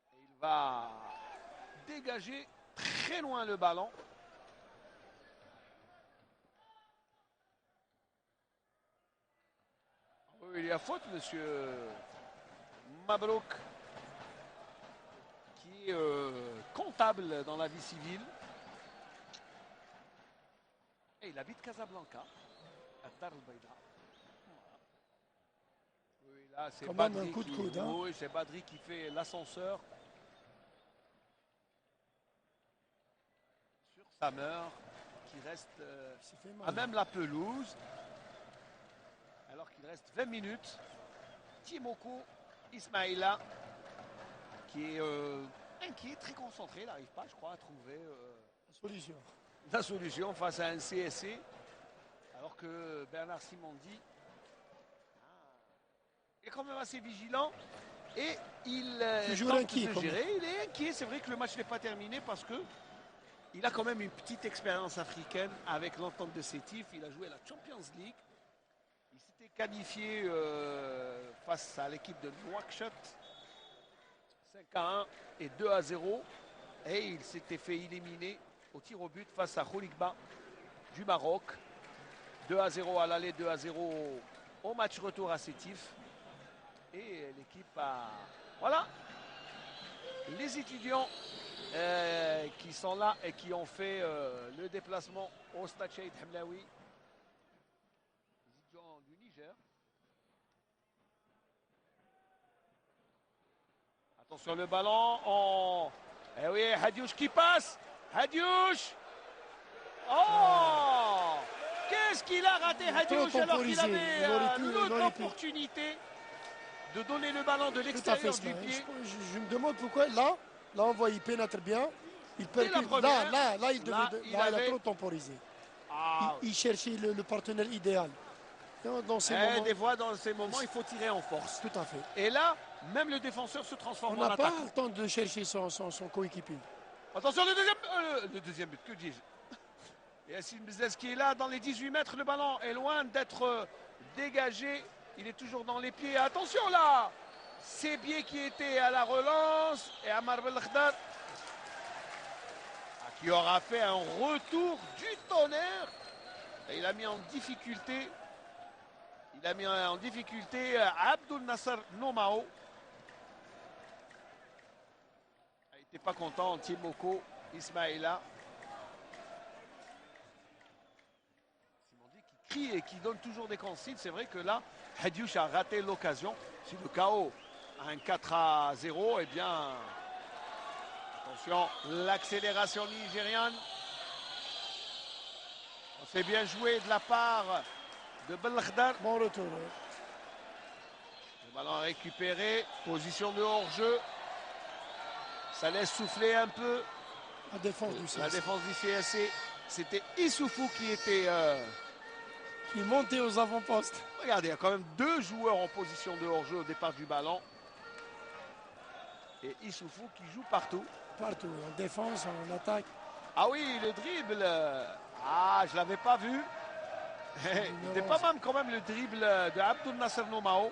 S1: Et il va dégager très loin le ballon. Oui, il y a faute, monsieur Mabrouk, qui est comptable dans la vie civile. Et il habite Casablanca, à Dar el-Baïda. Oui, là, c'est
S2: Quand même
S1: Badri
S2: un coup de
S1: qui,
S2: coude, hein.
S1: oui, c'est Badri qui fait l'ascenseur sur Samer, qui reste
S2: Il s'est fait mal.
S1: à même la pelouse. Alors qu'il reste 20 minutes. Timoko Ismaïla, qui est inquiet, très concentré, il n'arrive pas, je crois, à trouver
S2: La solution.
S1: la solution face à un CSC. Alors que Bernard Simondi est quand même assez vigilant. Et il
S2: Toujours
S1: tente
S2: inquiet,
S1: de
S2: quand
S1: gérer. Il est inquiet. C'est vrai que le match n'est pas terminé parce que il a quand même une petite expérience africaine avec l'entente de Sétif. Il a joué la Champions League. Il s'était qualifié face à l'équipe de Nouakchott 5-1 et 2-0. Et il s'était fait éliminer au tir au but face à Kholikba du Maroc. 2-0 à l'aller, 2-0 au match retour à Sétif. Et l'équipe a... Voilà. Les étudiants qui sont là et qui ont fait le déplacement au stade Cheikh Hamlaoui. Les étudiants du Niger. Attention le ballon. Eh oui, Hadiouche qui passe. Hadiouche. Oh, qu'est-ce qu'il a raté Hadiouche alors qu'il
S2: temporisé.
S1: avait
S2: Il aurait pu- il
S1: l'autre
S2: aurait pu.
S1: opportunité de donner le ballon de
S2: Tout à fait,
S1: l'extérieur du
S2: Smaïl.
S1: pied.
S2: Je me demande pourquoi. Là, on voit, il pénètre bien. Il
S1: Dès la
S2: percute.
S1: première,
S2: Il
S1: là, il
S2: a
S1: avait-
S2: trop temporisé.
S1: Ah,
S2: Il cherchait le partenaire idéal. Dans ces
S1: Eh,
S2: moments,
S1: des fois, dans ces moments, il faut tirer en force.
S2: tout à fait.
S1: Et là, même le défenseur se
S2: On
S1: transforme en
S2: n'a pas
S1: attaquant.
S2: le temps de chercher son coéquipier.
S1: Attention, le deuxième but, que dis-je? Yassine Bzez qui est là dans les 18 mètres. Le ballon est loin d'être dégagé. Il est toujours dans les pieds. Attention là, Sébier qui était à la relance. Et Amar Belkhdar qui aura fait un retour du tonnerre. Et il a mis en difficulté. Il a mis en difficulté Abdul Nasser Nomao. Il n'était pas content, Timoko Ismaïla. Simondi qui crie et qui donne toujours des consignes. C'est vrai que là, Hadiouche a raté l'occasion. Si le KO a un 4-0, eh bien, attention, l'accélération nigériane. C'est bien joué de la part de Belkhdar.
S2: Bon retour. Ouais.
S1: Le ballon récupéré, position de hors-jeu. Ça laisse souffler un peu
S2: La défense du
S1: la
S2: CSC.
S1: défense du CSC. C'était Issoufou qui était...
S2: Qui est monté aux avant-postes.
S1: Regardez, il y a quand même deux joueurs en position de hors-jeu au départ du ballon. Et Issoufou qui joue partout.
S2: Partout. En défense, en attaque.
S1: Ah oui, le dribble. Ah, je ne l'avais pas vu. Il était pas mal quand même le dribble de Abdul Nasser Nomao.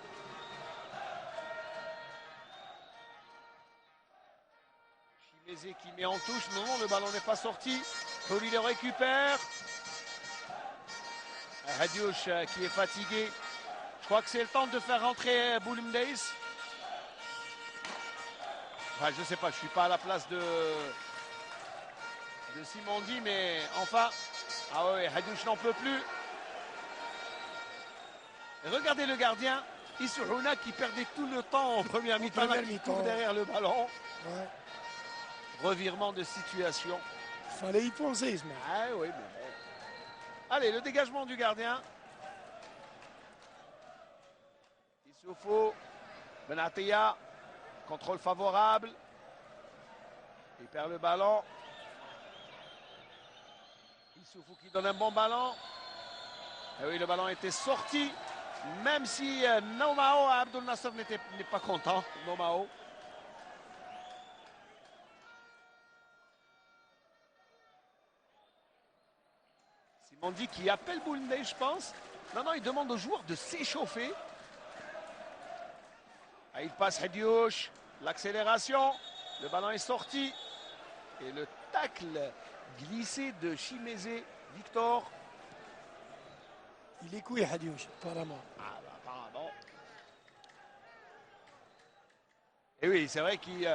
S1: Chimezé qui met en touche. Non, le ballon n'est pas sorti. Poli le récupère. Hadiouche qui est fatigué. Je crois que c'est le temps de faire rentrer Boulmdeis. Enfin, je ne sais pas, je ne suis pas à la place de Simondi, mais enfin. Ah ouais, Hadiouche n'en peut plus. Et regardez le gardien, Issouna qui perdait tout le temps en première mi-temps,
S2: première
S1: qui
S2: mi-temps.
S1: court derrière le ballon.
S2: Ouais.
S1: Revirement de situation.
S2: Fallait y penser, Ismaël.
S1: Ah oui, mais bon. Allez, le dégagement du gardien. Issoufou, Benatia, contrôle favorable. Il perd le ballon. Issoufou qui donne un bon ballon. Et oui, le ballon était sorti. Même si Nomao, Abdul Nasser n'est pas content. Nomao. Simondi qui appelle Boulmdey, je pense. Non, il demande aux joueurs de s'échauffer. Ah, il passe Hadiouche. L'accélération. Le ballon est sorti. Et le tacle glissé de Chimezé, Victor.
S2: Il est couillé, Hadiouche, apparemment.
S1: Ah, bah, apparemment. Et oui, c'est vrai qu'il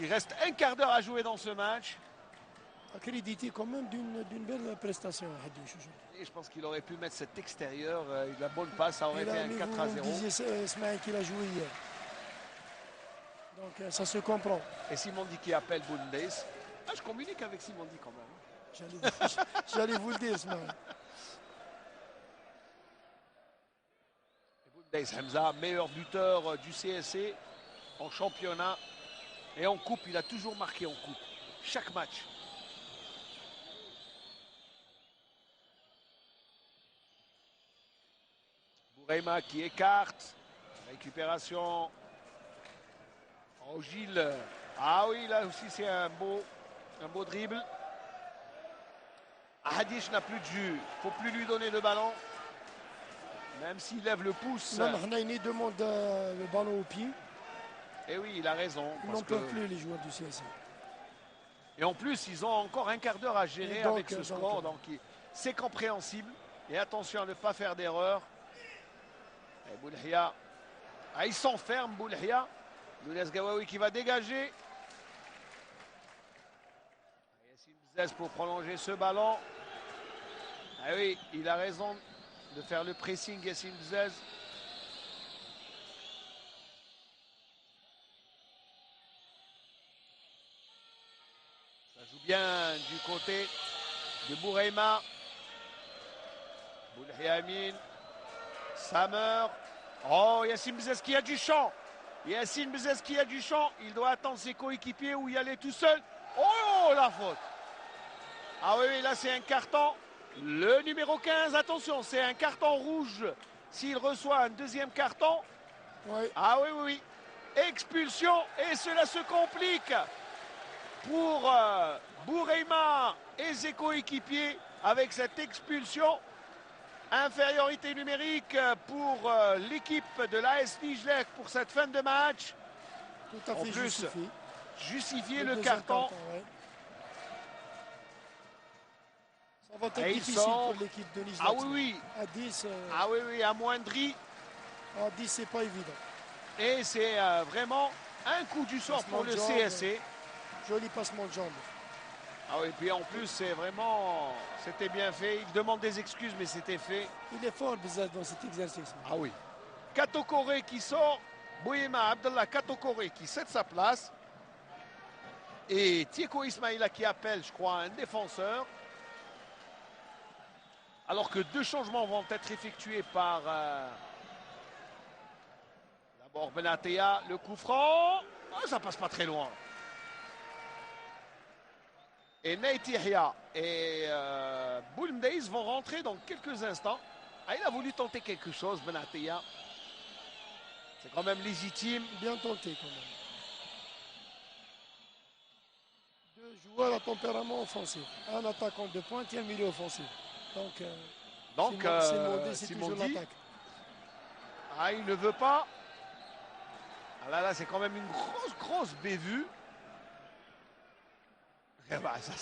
S1: reste un quart d'heure à jouer dans ce match.
S2: Accrédité quand même d'une belle prestation, Hadiouche, aujourd'hui.
S1: Et je pense qu'il aurait pu mettre cet extérieur. La bonne passe, ça aurait
S2: Et
S1: été
S2: là,
S1: un
S2: mais
S1: 4
S2: vous
S1: à
S2: me
S1: 0.
S2: disiez, Ismaël, qu'il a joué hier. Donc, ça se comprend.
S1: Et Simondi qui appelle Boulmdey. Ah, je communique avec Simondi quand même.
S2: J'allais vous le dire, Ismaël.
S1: Boulmdey Hamza, meilleur buteur du CSC en championnat. Et en coupe, il a toujours marqué en coupe. Chaque match. Bourema qui écarte. Récupération. Oh, Gilles. Ah oui, là aussi c'est un beau dribble. Hadiouche n'a plus de jus. Il ne faut plus lui donner le ballon. Même s'il lève le pouce.
S2: Non, Hnaini demande le ballon au pied.
S1: Et oui, il a raison.
S2: Ils
S1: parce
S2: n'en peuvent
S1: que-
S2: plus, les joueurs du CSC.
S1: Et en plus, ils ont encore un quart d'heure à gérer
S2: Et donc,
S1: avec ce score. Donc, c'est compréhensible. Et attention à ne pas faire d'erreur. Et Boulhia. Ah, il s'enferme, Boulhia. Younes Gawawi qui va dégager. Yassine Bzez pour prolonger ce ballon. Ah oui, il a raison de faire le pressing, Yassine Bzez. Ça joue bien du côté de Bourema. Boulhia Amin. Samer. Oh, Yassine Bzez qui a du champ. Yassine Bzez qui a du champ. Il doit attendre ses coéquipiers ou y aller tout seul. Oh, la faute. Ah oui, là c'est un carton. Le numéro 15, attention, c'est un carton rouge. S'il reçoit un deuxième carton,
S2: Ouais.
S1: ah oui, oui, oui. Expulsion et cela se complique pour Boureima et ses coéquipiers avec cette expulsion. Infériorité numérique pour l'équipe de l'AS Nijlek pour cette fin de match.
S2: Tout à
S1: En
S2: fait
S1: plus,
S2: justifié.
S1: Justifier le
S2: deuxième
S1: carton.
S2: ouais. Ça va être
S1: Et il
S2: difficile
S1: sort.
S2: pour l'équipe de Nice.
S1: Ah oui, oui.
S2: À 10,
S1: Ah oui, oui, amoindri.
S2: à 10 c'est pas évident.
S1: Et c'est vraiment un coup du sort
S2: Passement
S1: pour
S2: de
S1: le
S2: jambe.
S1: CSC.
S2: Joli passement de jambe.
S1: Ah oui, puis en plus, c'est vraiment. C'était bien fait. Il demande des excuses, mais c'était fait.
S2: Il est fort bizarre dans cet exercice.
S1: Ah oui. Katokore qui sort. Bouhema Abdallah Katokore qui cède sa place. Et Tieko Ismaïla qui appelle, je crois, un défenseur. Alors que deux changements vont être effectués par d'abord Benatea, le coup franc. Oh, ça passe pas très loin. Et Nate Yahya et Boulmdeis vont rentrer dans quelques instants. Ah, il a voulu tenter quelque chose, Benatea. C'est quand même légitime.
S2: Bien tenté quand même. Deux joueurs à tempérament offensif. Un attaquant de pointe et un milieu offensif. Donc, c'est toujours
S1: Simondi.
S2: l'attaque.
S1: Ah, il ne veut pas. Ah là, c'est quand même une grosse bévue. Eh ben, ça,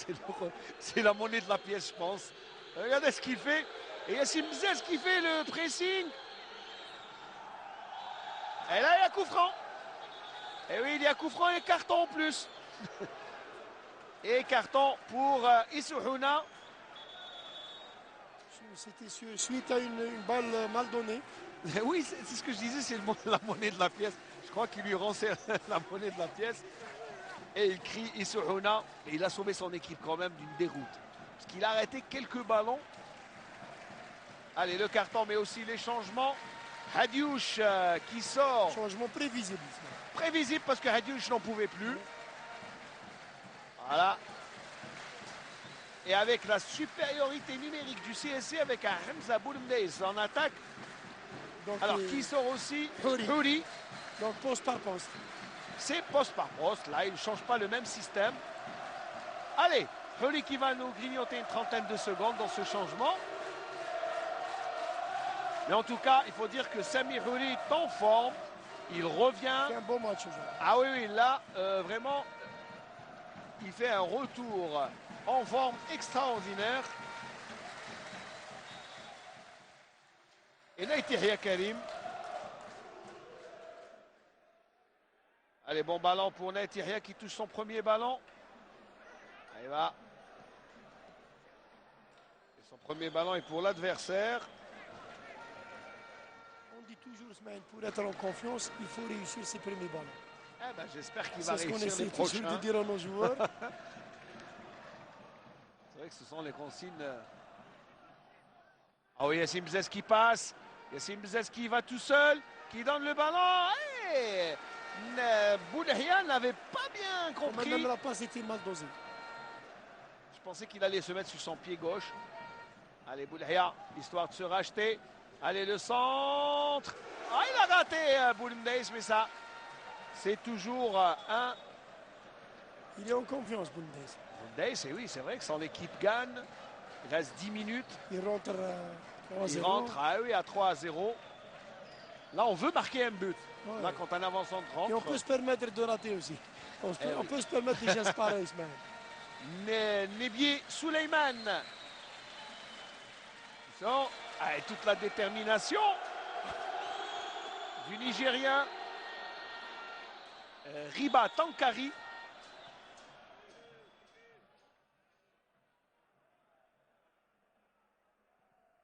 S1: c'est la monnaie de la pièce, je pense. Regardez ce qu'il fait. Et Yacine Bzez qui fait le pressing. Et là, il y a coup franc. Et oui, il y a coup franc et carton en plus. Et carton pour Issouhouna.
S2: C'était suite à une balle mal donnée.
S1: Oui, c'est ce que je disais, c'est la monnaie de la pièce. Je crois qu'il lui rend la monnaie de la pièce. Et il crie Issouhouna. Et il a sauvé son équipe quand même d'une déroute. Parce qu'il a arrêté quelques ballons. Allez, le carton, mais aussi les changements. Hadiouche qui sort.
S2: Changement prévisible.
S1: Prévisible parce que Hadiouche n'en pouvait plus. Voilà. Et avec la supériorité numérique du CSC avec un Hamza Boulmdeis en attaque.
S2: Donc,
S1: Alors qui sort aussi
S2: Houri.
S1: Houri.
S2: Donc poste par poste.
S1: C'est poste par poste. Là, il ne change pas le même système. Allez, Houri qui va nous grignoter une trentaine de secondes dans ce changement. Mais en tout cas, il faut dire que Samir Houri est en forme. Il revient.
S2: C'est un bon match aujourd'hui.
S1: Ah oui, oui, là, vraiment, il fait un retour en forme extraordinaire. Et Nate Yahya Karim. Allez, bon ballon pour Nate Yahya qui touche son premier ballon. Allez, va. Et son premier ballon est pour l'adversaire.
S2: On dit toujours, Ismaël, pour être en confiance, il faut réussir ses premiers ballons.
S1: Eh ben, j'espère qu'il va
S2: C'est ce qu'on
S1: réussir les
S2: essaie toujours
S1: prochains.
S2: de dire à nos joueurs.
S1: C'est vrai que ce sont les consignes. Ah oui, Yacine Bzez qui passe. Yacine Bzez qui va tout seul, qui donne le ballon. Hey, Boulahia n'avait pas bien compris.
S2: Même la passe était mal dosée.
S1: Je pensais qu'il allait se mettre sur son pied gauche. Allez, Boulahia, histoire de se racheter. Allez, le centre. Ah, il a raté Boulmdeis, mais ça, c'est toujours un.
S2: Il est en confiance, Boulmdeis.
S1: Boulmdeis, et oui, c'est vrai que son équipe gagne. Il reste 10 minutes.
S2: Il rentre à 3-0.
S1: Il rentre à 3-0. Là, on veut marquer un but.
S2: Ouais.
S1: Là, quand un avançant rentre.
S2: Et on peut se permettre de rater aussi. On
S1: oui.
S2: peut se permettre des gestes pareils, Ismaël.
S1: Nebié Souleyman. Et toute la détermination du Nigérien Riba Tankari.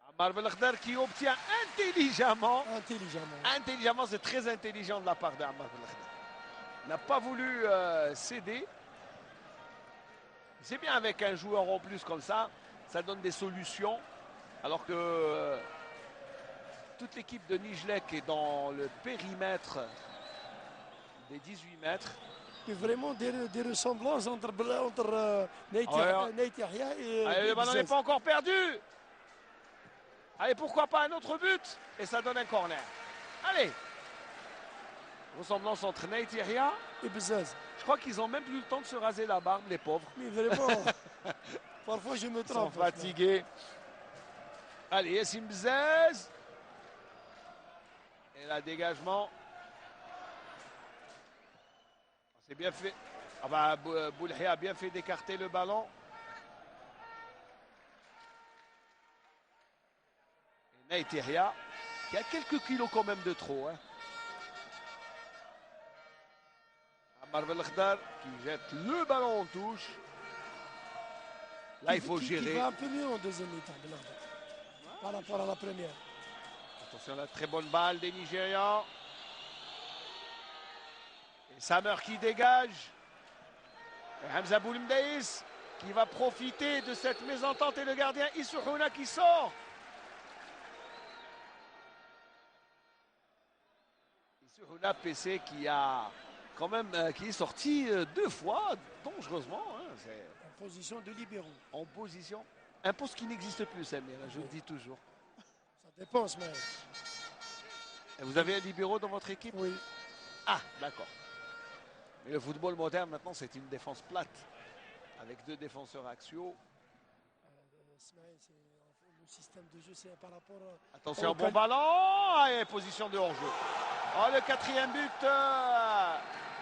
S1: Amar Belkhdar qui obtient intelligemment. Intelligemment, c'est très intelligent de la part d'Amar Belkhdar. Il n'a pas voulu céder. C'est bien avec un joueur en plus comme ça, ça donne des solutions. Alors que toute l'équipe de Nijlek est dans le périmètre des 18 mètres.
S2: Il y a vraiment des ressemblances entre Nate Yahya et
S1: le ballon n'est pas encore perdu. Allez, pourquoi pas un autre but? Et ça donne un corner. Allez. Ressemblance entre Nate Yahya.
S2: Et Bezaz.
S1: Je crois qu'ils n'ont même plus le temps de se raser la barbe, les pauvres.
S2: Mais vraiment, parfois je me
S1: Ils sont
S2: trompe.
S1: fatigués. Allez, Yassim Bzaz. Et là, dégagement. C'est bien fait. Ah bah, Boulhia a bien fait d'écarter le ballon. Et Nate Yahya, qui a quelques kilos quand même de trop. Hein. Ammar Belkhdar qui jette le ballon en touche. Là, il faut gérer.
S2: Il va un peu mieux en deuxième mi-temps, Belkhdar, par rapport à la première.
S1: Attention, la très bonne balle des Nigérians. Et Samer qui dégage. Et Hamza Boulimdaïs qui va profiter de cette mésentente et le gardien Issouhouna qui sort. Issouhouna PC qui a quand même qui est sorti 2 fois dangereusement. Hein,
S2: En position de libéraux.
S1: en position. Un poste qui n'existe plus, Samir, je le dis toujours.
S2: Ça dépend, mais
S1: Et vous avez un libéraux dans votre équipe?
S2: oui.
S1: Ah, d'accord. Mais le football moderne, maintenant, c'est une défense plate. Avec 2 défenseurs axiaux.
S2: Ismaël, le système de jeu, c'est par rapport à...
S1: Attention, bon ballon. Et position de hors-jeu. Oh, le 4e but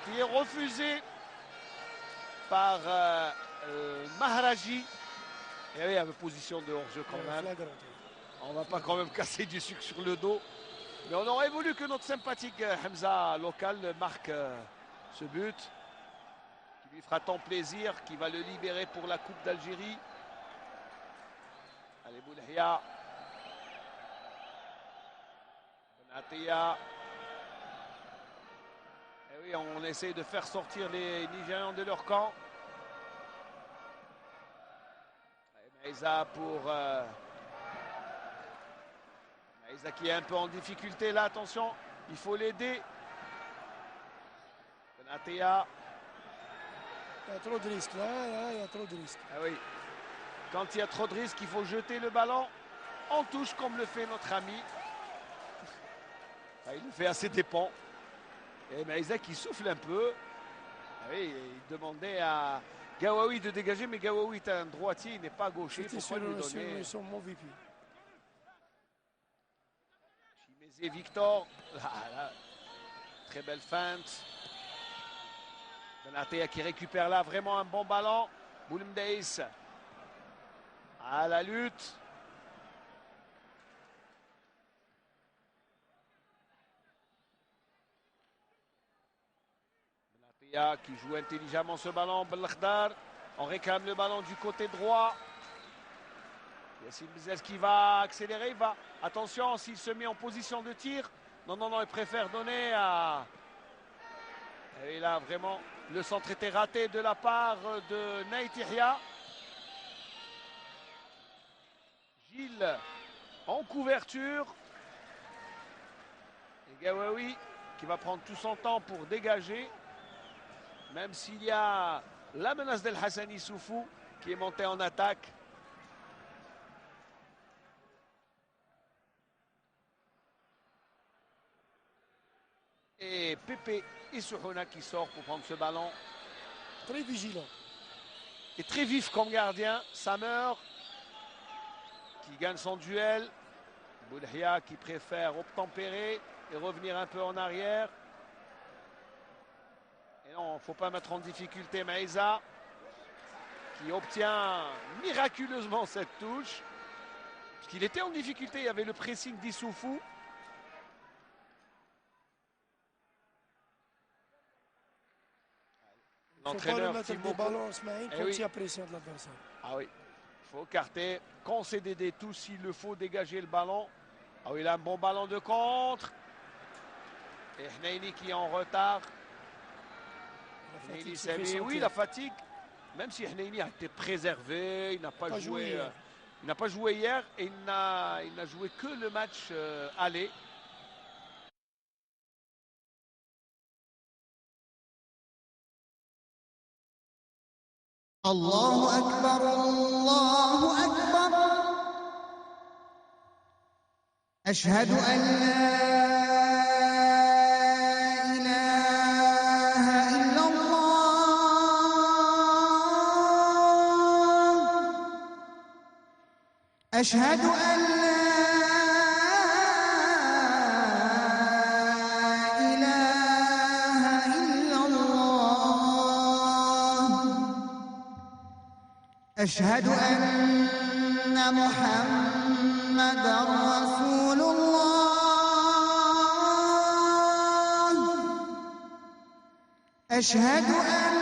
S1: qui est refusé par Mahraji. Et oui, il y avait position de hors-jeu quand même. On va pas quand même casser du sucre sur le dos. Mais on aurait voulu que notre sympathique Hamza local marque ce but. Qui lui fera tant plaisir, qui va le libérer pour la Coupe d'Algérie. Allez, Boulhia. Benatia. Et oui, on essaie de faire sortir les Nigérians de leur camp. Maïza pour... Maïza qui est un peu en difficulté là, attention, il faut l'aider. Benatia.
S2: Il y a trop de risques, là, il y a trop de risques.
S1: Ah oui. Quand il y a trop de risques, il faut jeter le ballon en touche comme le fait notre ami. Ah, il le fait à ses dépens. Et Maïza qui souffle un peu. Ah oui, il demandait à Gawawi de dégager, mais Gawawi est un droitier, il n'est pas gaucher. Il
S2: C'était
S1: faut pas lui donner.
S2: sur mon VP.
S1: Chimezé Victor. Là, très belle feinte. Benatia qui récupère là vraiment un bon ballon. Boulimdaïs à la lutte. Benatia qui joue intelligemment ce ballon. Belkhdar. On réclame le ballon du côté droit. Yacine Bizès qui va accélérer. Il va. Attention, s'il se met en position de tir. Non, non, non, il préfère donner à... Et là, vraiment, le centre était raté de la part de Nate Yahya. Gilles en couverture. Et Gawawi qui va prendre tout son temps pour dégager. Même s'il y a la menace d'El Hassani Soufou qui est monté en attaque. Et Pépé Issouhouna qui sort pour prendre ce ballon.
S2: Très vigilant.
S1: Et très vif comme gardien. Samer qui gagne son duel. Boulhia qui préfère obtempérer et revenir un peu en arrière. Et non, il ne faut pas mettre en difficulté Maïza qui obtient miraculeusement cette touche. Parce qu'il était en difficulté, il y avait le pressing d'Issoufou.
S2: L'entraîneur mettre des ballons, Ismaël, quand
S1: oui.
S2: il y a pression de l'adversaire.
S1: Ah oui, il faut carter, concéder des touches s'il le faut, dégager le ballon. Ah oui, il a un bon ballon de contre. Et Hneini qui est en retard. Hneini Sami, oui, la fatigue. Même si Hneini a été préservé, il n'a pas joué. Il n'a pas joué hier et il n'a joué que le match aller.
S3: الله أكبر الله أكبر أشهد أن لا إله إلا الله أشهد أن لا إله إلا الله أشهد أن محمدًا رسول الله أشهد أن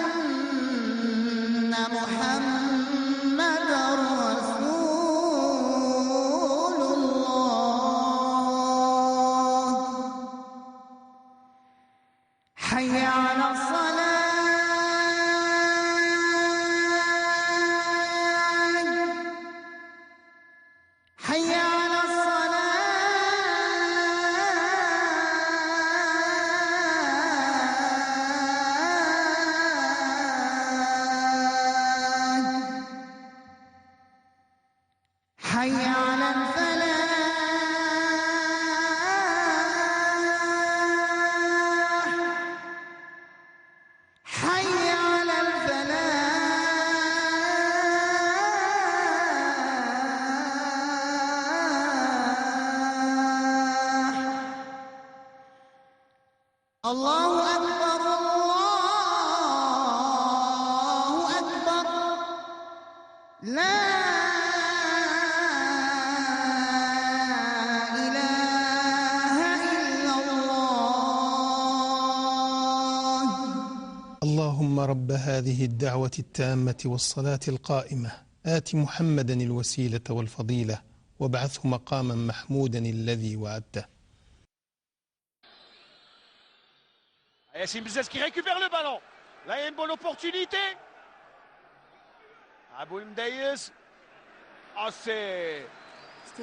S3: محمدًا رسول الله حي على الصلاة حي على الصلاة حي على الفلاح حي على الفلاح الله أكبر الله أكبر لا إله إلا الله
S4: اللهم رب هذه الدعوة التامة والصلاة القائمة آت محمدا الوسيلة والفضيلة وابعثه مقاما محمودا الذي وعدته.
S1: Yassine Bzez qui récupère le ballon. Là, il y a une bonne opportunité. Abou Mdaïs. Ah,
S2: C'était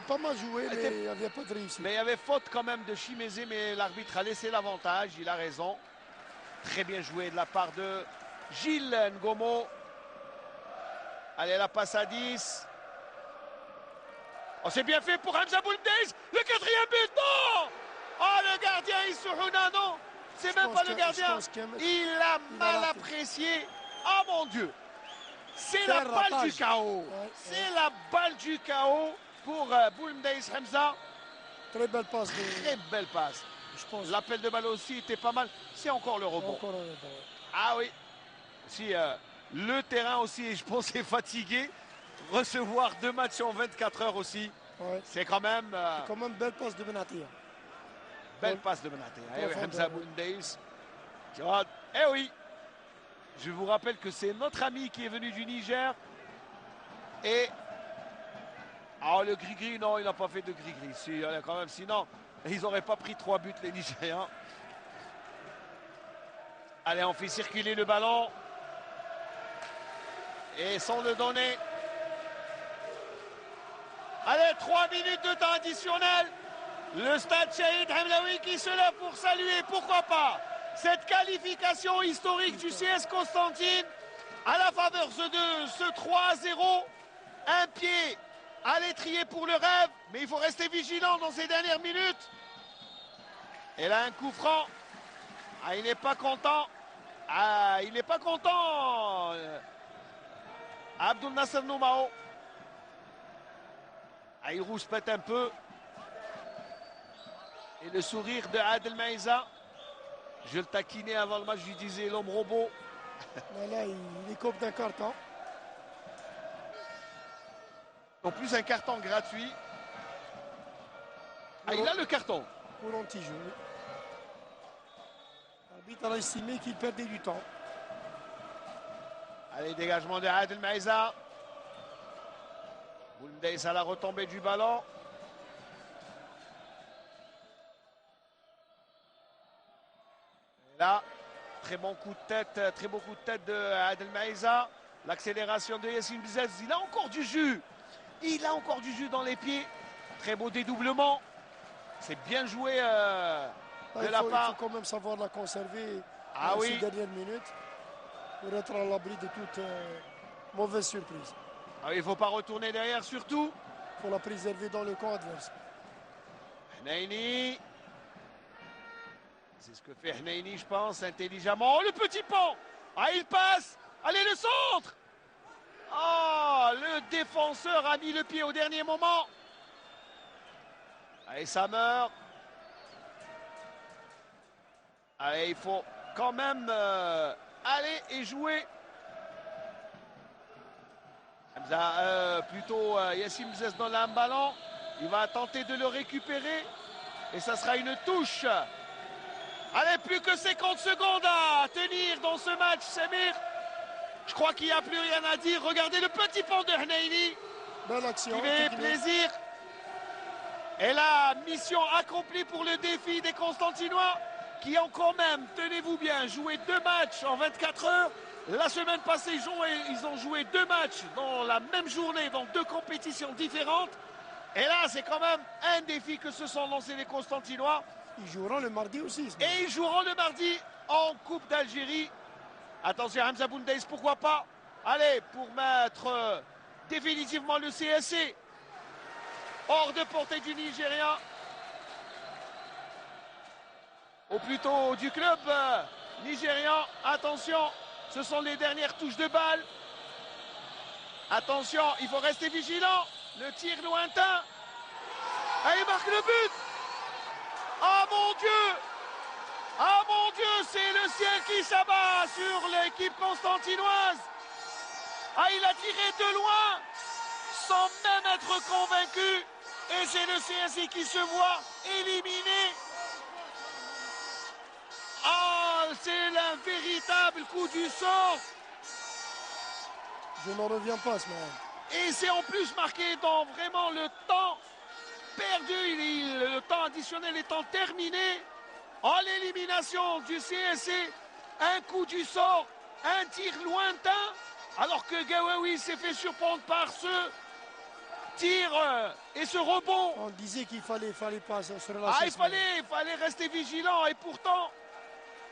S2: pas mal joué, mais il n'y avait pas de réussite.
S1: Mais il y avait faute quand même de Chimézé, mais l'arbitre a laissé l'avantage. Il a raison. Très bien joué de la part de Gilles Ngomo. Allez, la passe à 10. Oh, c'est bien fait pour Hamza Boulmdaïs. Le quatrième but, non. Oh, le gardien Issouhouna, non. C'est même pas le gardien. Il a mal apprécié. Oh mon Dieu. C'est la balle du chaos. C'est la balle du chaos pour Boulmdaïs Hamza.
S2: Très belle passe.
S1: Très belle passe.
S2: Je pense.
S1: L'appel de balle aussi était pas mal. C'est encore le rebond.
S2: Encore un rebond.
S1: Ah oui. Si le terrain aussi, je pense, est fatigué. Recevoir 2 matchs en 24 heures aussi.
S2: Ouais.
S1: C'est quand même.
S2: C'est quand même belle passe de Benatia.
S1: Belle passe de Benatia. Eh oui, Hamza Boulmdaïs. Eh oui. Je vous rappelle que c'est notre ami qui est venu du Niger. Et. Ah, le gris-gris, non, il n'a pas fait de gris-gris. Si, quand même, sinon, ils n'auraient pas pris 3 buts, les Nigériens. Allez, on fait circuler le ballon. Et sans le donner. Allez, 3 minutes de temps additionnel. Le stade Shahid Hamlaoui qui se lève pour saluer, pourquoi pas, cette qualification historique du CS Constantine à la faveur de ce 3-0. Un pied à l'étrier pour le rêve, mais il faut rester vigilant dans ces dernières minutes. Et là, un coup franc. Ah, il n'est pas content. Ah, il n'est pas content. Abdul Nasser Noumao. Ah, il rouspète un peu. Et le sourire de Adel Maïza. Je le taquinais avant le match, je lui disais l'homme robot.
S2: Là, il écope d'un carton.
S1: En plus, un carton gratuit. Ah, il a le carton.
S2: Pour anti-jeu. L'arbitre a estimé qu'il perdait du temps.
S1: Allez, dégagement de Adel Maïza. Boulmdaïs à la retombée du ballon. Et là, très bon coup de tête, très beau coup de tête de Adel Maïza. L'accélération de Yassine Bzez, il a encore du jus. Il a encore du jus dans les pieds. Très beau dédoublement. C'est bien joué de la part.
S2: Il faut quand même savoir la conserver
S1: dans
S2: ces dernières minutes pour être à l'abri de toute mauvaise surprise.
S1: Ah, il ne faut pas retourner derrière surtout.
S2: Il faut la préserver dans le camp adverse.
S1: Hnaini. C'est ce que fait Hnaini, je pense, intelligemment. Oh, le petit pont. Ah, il passe. Allez, le centre. Oh, le défenseur a mis le pied au dernier moment. Allez, ça meurt. Allez, il faut quand même aller et jouer. Plutôt Yacine Mzès donne un ballon. Il va tenter de le récupérer. Et ça sera une touche. Allez, plus que 50 secondes à tenir dans ce match, Samir. Je crois qu'il n'y a plus rien à dire. Regardez le petit pont de Hnaini.
S2: Belle action.
S1: Il fait plaisir. Et la mission accomplie pour le défi des Constantinois qui ont quand même, tenez-vous bien, joué 2 matchs en 24 heures. La semaine passée, ils ont joué 2 matchs dans la même journée, dans 2 compétitions différentes. Et là, c'est quand même un défi que se sont lancés les Constantinois.
S2: Ils joueront le mardi aussi.
S1: Et ils joueront le mardi en Coupe d'Algérie. Attention, Hamza Boundaïs, pourquoi pas. Allez, pour mettre définitivement le CSC hors de portée du Nigérien. Ou plutôt du club nigérian. Attention, ce sont les dernières touches de balle. Attention, il faut rester vigilant. Le tir lointain. Et il marque le but. Ah mon Dieu! Ah mon Dieu, c'est le ciel qui s'abat sur l'équipe constantinoise. Ah, il a tiré de loin sans même être convaincu. Et c'est le CSI qui se voit éliminé. Ah, c'est un véritable coup du sort.
S2: Je n'en reviens pas, ce moment.
S1: Et c'est en plus marqué dans vraiment le temps perdu, le temps additionnel étant terminé. En l'élimination du CSC, un coup du sort, un tir lointain, alors que Gawawi s'est fait surprendre par ce tir et ce rebond.
S2: On disait qu'il fallait pas se relâcher.
S1: Ah, il fallait rester vigilant et pourtant,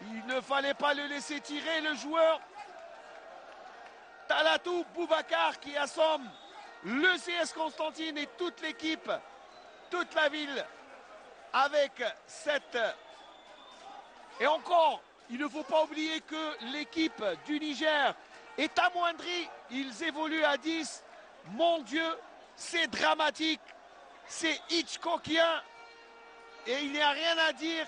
S1: il ne fallait pas le laisser tirer, le joueur Talatou Boubacar qui assomme le CS Constantine et toute l'équipe, toute la ville avec cette... Et encore, il ne faut pas oublier que l'équipe du Niger est amoindrie. Ils évoluent à 10. Mon Dieu, c'est dramatique. C'est Hitchcockien. Et il n'y a rien à dire.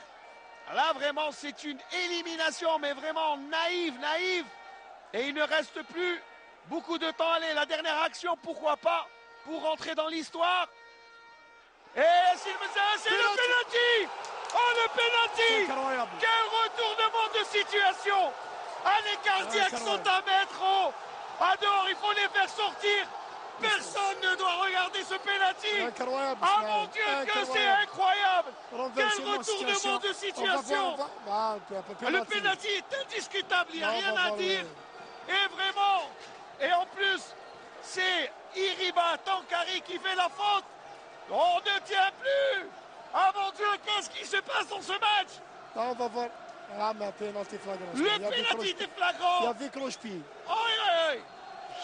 S1: Là, vraiment, c'est une élimination, mais vraiment naïve. Et il ne reste plus beaucoup de temps. Allez, la dernière action, pourquoi pas, pour rentrer dans l'histoire. Et c'est le penalty. Oh, le penalty!
S2: Incroyable.
S1: Quel retournement de situation! Ah, les cardiaques sont à mettre à dehors, il faut les faire sortir. Personne ne doit regarder ce penalty.
S2: Incroyable.
S1: Ah mon Dieu, que c'est incroyable! Quel retournement de situation! Le penalty est indiscutable, il n'y a rien à dire. Et vraiment, et en plus, c'est Iriba Tankari qui fait la faute. On ne tient plus. Ah mon Dieu, qu'est-ce qui se passe dans ce match?
S2: Là, on va voir. Ah, mais un pénalty flagrant.
S1: Le pénalty était flagrant.
S2: Il y avait cloche-pied.
S1: Aïe.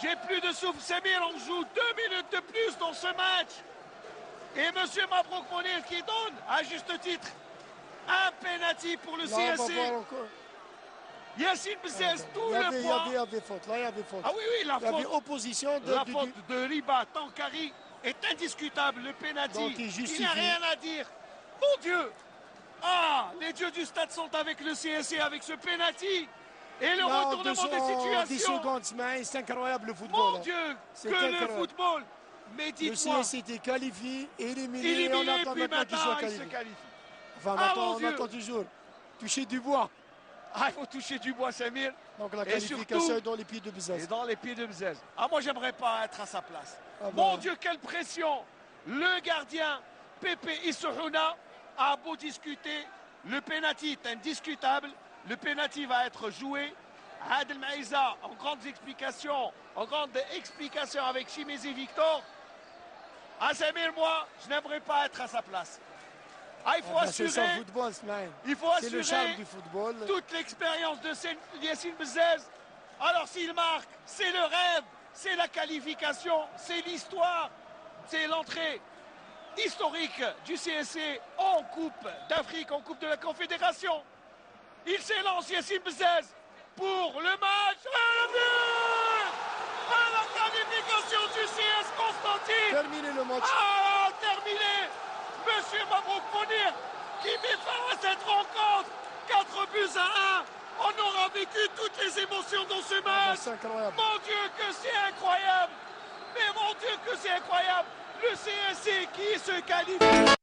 S1: J'ai plus de souffle, Samir. On joue 2 minutes de plus dans ce match. Et monsieur Mabrouk Monir qui donne, à juste titre, un pénalty pour le
S2: Là, on va
S1: CSC.
S2: voir encore.
S1: Yacine Bessès, tout le
S2: Il y
S1: poids.
S2: avait faute. Là, il y avait faute.
S1: Ah oui, la
S2: Il y avait
S1: faute.
S2: opposition
S1: La faute de Riba Tankari est indiscutable. Le pénalty,
S2: Donc, il
S1: il
S2: justifie.
S1: n'y a rien à dire. Mon Dieu! Ah, les dieux du stade sont avec le CSC, avec ce pénalty. Et le retournement des
S2: 10
S1: situations.
S2: secondes, c'est incroyable le football.
S1: Mon
S2: hein.
S1: Dieu,
S2: C'est
S1: que le
S2: incroyable.
S1: football. Mais
S2: Le
S1: dites-moi,
S2: CS était qualifié, éliminé, et on
S1: éliminé,
S2: attend
S1: puis
S2: maintenant qu'il soit
S1: maintenant il se
S2: qualifié.
S1: qualifie.
S2: Enfin,
S1: Ah,
S2: maintenant,
S1: mon
S2: on
S1: Dieu.
S2: attend toujours. Toucher du bois.
S1: Ah, il faut toucher du bois, Samir.
S2: Donc la
S1: Et
S2: qualification
S1: surtout-
S2: est dans les pieds de
S1: Et
S2: Bezaz.
S1: dans les pieds de Mzez. Ah, moi, j'aimerais pas être à sa place.
S2: Ah,
S1: Mon
S2: bah.
S1: Dieu, quelle pression. Le gardien, Pepe Issouna, a beau discuter. Le pénalty est indiscutable. Le pénalty va être joué. Adel Maïza, en grande explication avec Chimezi Victor. Ah, Samir, moi, je n'aimerais pas être à sa place. Ah, il faut
S2: C'est ça
S1: assurer.
S2: le football, Smaïn.
S1: Il faut
S2: C'est le
S1: assurer
S2: charme du football.
S1: toute l'expérience de Yacine Bzez. Alors s'il marque, c'est le rêve, c'est la qualification, c'est l'histoire, c'est l'entrée historique du CSC en Coupe d'Afrique, en Coupe de la Confédération. Il s'élance Yassine Bzaz pour le match. Et le but à la qualification du CS Constantine.
S2: Terminé le match.
S1: Terminé. Monsieur Mabrouk Mounir qui met fin à cette rencontre. 4 buts à 1. On aura vécu toutes les émotions dans ce match.
S2: C'est incroyable.
S1: Mon Dieu que c'est incroyable. Mais mon Dieu que c'est incroyable. Le CSC qui se qualifie.